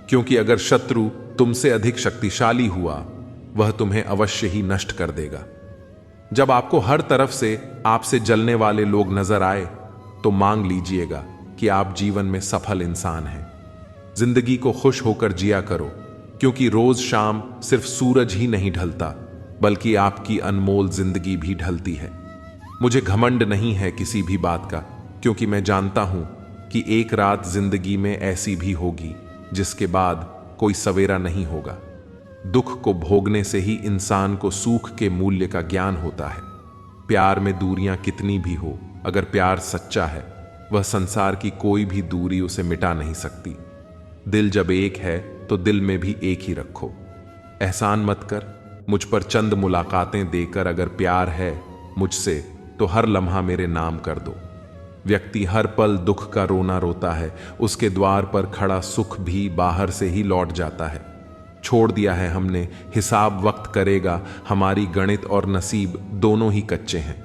क्योंकि अगर शत्रु तुमसे अधिक शक्तिशाली हुआ वह तुम्हें अवश्य ही नष्ट कर देगा। जब आपको हर तरफ से आपसे जलने वाले लोग नजर आए तो मांग लीजिएगा कि आप जीवन में सफल इंसान हैं। जिंदगी को खुश होकर जिया करो, क्योंकि रोज शाम सिर्फ सूरज ही नहीं ढलता, बल्कि आपकी अनमोल जिंदगी भी ढलती है। मुझे घमंड नहीं है किसी भी बात का, क्योंकि मैं जानता हूं कि एक रात जिंदगी में ऐसी भी होगी जिसके बाद कोई सवेरा नहीं होगा। दुख को भोगने से ही इंसान को सुख के मूल्य का ज्ञान होता है। प्यार में दूरियां कितनी भी हो, अगर प्यार सच्चा है वह संसार की कोई भी दूरी उसे मिटा नहीं सकती। दिल जब एक है तो दिल में भी एक ही रखो। एहसान मत कर, मुझ पर चंद मुलाकातें देकर अगर प्यार है मुझसे तो हर लम्हा मेरे नाम कर दो। व्यक्ति हर पल दुख का रोना रोता है, उसके द्वार पर खड़ा सुख भी बाहर से ही लौट जाता है। छोड़ दिया है हमने, हिसाब वक्त करेगा, हमारी गणित और नसीब दोनों ही कच्चे हैं।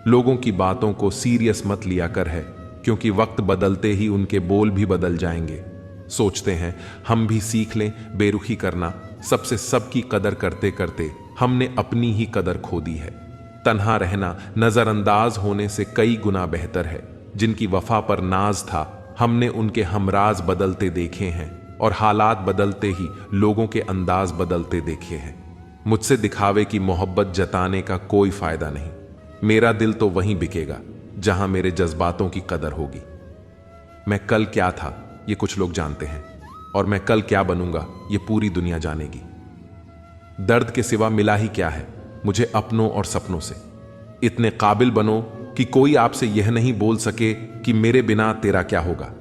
लोगों की बातों को सीरियस मत लिया कर है, क्योंकि वक्त बदलते ही उनके बोल भी बदल जाएंगे। सोचते हैं हम भी सीख लें बेरुखी करना, सबसे सबकी कदर करते करते हमने अपनी ही कदर खो दी है। तन्हा रहना नजरअंदाज होने से कई गुना बेहतर है। जिनकी वफा पर नाज था हमने उनके हमराज बदलते देखे हैं और हालात बदलते ही लोगों के अंदाज बदलते देखे हैं। मुझसे दिखावे की मोहब्बत जताने का कोई फायदा नहीं। मेरा दिल तो वहीं बिकेगा जहां मेरे जज्बातों की कदर होगी। मैं कल क्या था ये कुछ लोग जानते हैं, और मैं कल क्या बनूंगा ये पूरी दुनिया जानेगी। दर्द के सिवा मिला ही क्या है मुझे अपनों और सपनों से। इतने काबिल बनो कि कोई आपसे यह नहीं बोल सके कि मेरे बिना तेरा क्या होगा।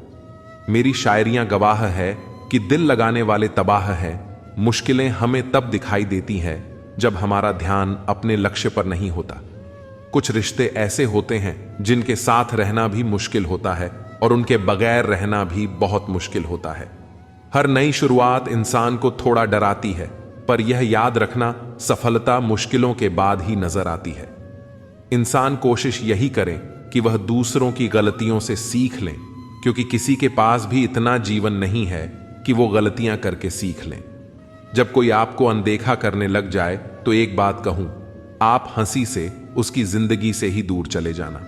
मेरी शायरियां गवाह है कि दिल लगाने वाले तबाह है। मुश्किलें हमें तब दिखाई देती हैं जब हमारा ध्यान अपने लक्ष्य पर नहीं होता। कुछ रिश्ते ऐसे होते हैं जिनके साथ रहना भी मुश्किल होता है और उनके बगैर रहना भी बहुत मुश्किल होता है। हर नई शुरुआत इंसान को थोड़ा डराती है, पर यह याद रखना सफलता मुश्किलों के बाद ही नजर आती है। इंसान कोशिश यही करें कि वह दूसरों की गलतियों से सीख लें, क्योंकि किसी के पास भी इतना जीवन नहीं है कि वो गलतियां करके सीख लें। जब कोई आपको अनदेखा करने लग जाए तो एक बात कहूं, आप हंसी से उसकी जिंदगी से ही दूर चले जाना।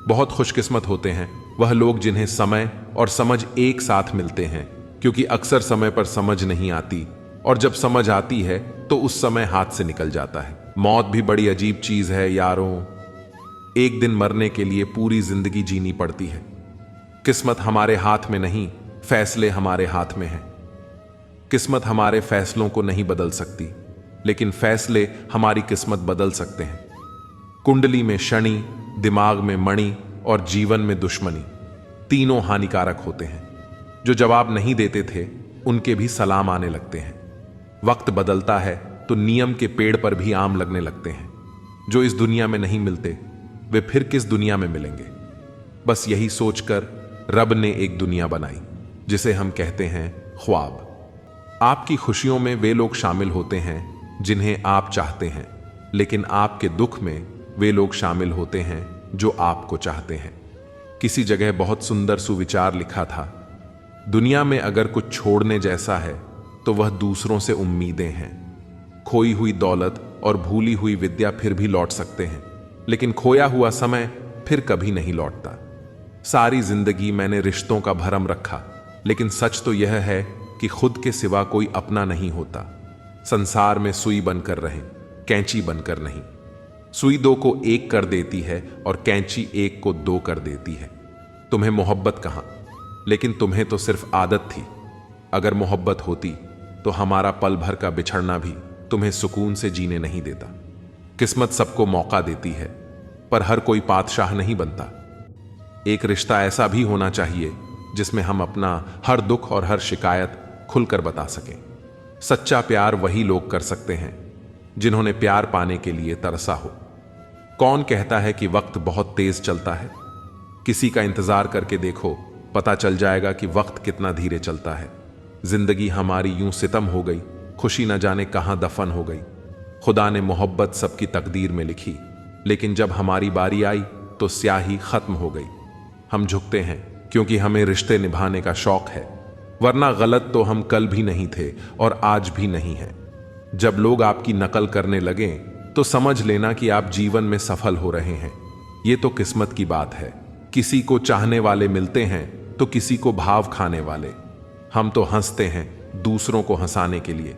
बहुत खुशकिस्मत होते हैं वह लोग जिन्हें समय और समझ एक साथ मिलते हैं, क्योंकि अक्सर समय पर समझ नहीं आती और जब समझ आती है तो उस समय हाथ से निकल जाता है। मौत भी बड़ी अजीब चीज है यारों। एक दिन मरने के लिए पूरी जिंदगी जीनी पड़ती है। किस्मत हमारे हाथ में नहीं, फैसले हमारे हाथ में हैं। किस्मत हमारे फैसलों को नहीं बदल सकती, लेकिन फैसले हमारी किस्मत बदल सकते हैं। कुंडली में शनि, दिमाग में मणि और जीवन में दुश्मनी, तीनों हानिकारक होते हैं। जो जवाब नहीं देते थे उनके भी सलाम आने लगते हैं। वक्त बदलता है तो नियम के पेड़ पर भी आम लगने लगते हैं। जो इस दुनिया में नहीं मिलते वे फिर किस दुनिया में मिलेंगे। बस यही सोचकर रब ने एक दुनिया बनाई जिसे हम कहते हैं ख्वाब। आपकी खुशियों में वे लोग शामिल होते हैं जिन्हें आप चाहते हैं, लेकिन आपके दुख में वे लोग शामिल होते हैं जो आपको चाहते हैं। किसी जगह बहुत सुंदर सुविचार लिखा था, दुनिया में अगर कुछ छोड़ने जैसा है तो वह दूसरों से उम्मीदें हैं। खोई हुई दौलत और भूली हुई विद्या फिर भी लौट सकते हैं, लेकिन खोया हुआ समय फिर कभी नहीं लौटता। सारी जिंदगी मैंने रिश्तों का भरम रखा, लेकिन सच तो यह है कि खुद के सिवा कोई अपना नहीं होता। संसार में सुई बनकर रहें, कैंची बनकर नहीं। सुई दो को एक कर देती है और कैंची एक को दो कर देती है। तुम्हें मोहब्बत कहां, लेकिन तुम्हें तो सिर्फ आदत थी। अगर मोहब्बत होती तो हमारा पल भर का बिछड़ना भी तुम्हें सुकून से जीने नहीं देता। किस्मत सबको मौका देती है, पर हर कोई बादशाह नहीं बनता। एक रिश्ता ऐसा भी होना चाहिए जिसमें हम अपना हर दुख और हर शिकायत खुलकर बता सकें। सच्चा प्यार वही लोग कर सकते हैं जिन्होंने प्यार पाने के लिए तरसा हो। कौन कहता है कि वक्त बहुत तेज चलता है? किसी का इंतजार करके देखो, पता चल जाएगा कि वक्त कितना धीरे चलता है। जिंदगी हमारी यूं सितम हो गई, खुशी न जाने कहां दफन हो गई। खुदा ने मोहब्बत सबकी तकदीर में लिखी, लेकिन जब हमारी बारी आई तो स्याही खत्म हो गई। हम झुकते हैं क्योंकि हमें रिश्ते निभाने का शौक है, वरना गलत तो हम कल भी नहीं थे और आज भी नहीं है। जब लोग आपकी नकल करने लगें तो समझ लेना कि आप जीवन में सफल हो रहे हैं। ये तो किस्मत की बात है। किसी को चाहने वाले मिलते हैं तो किसी को भाव खाने वाले। हम तो हंसते हैं दूसरों को हंसाने के लिए,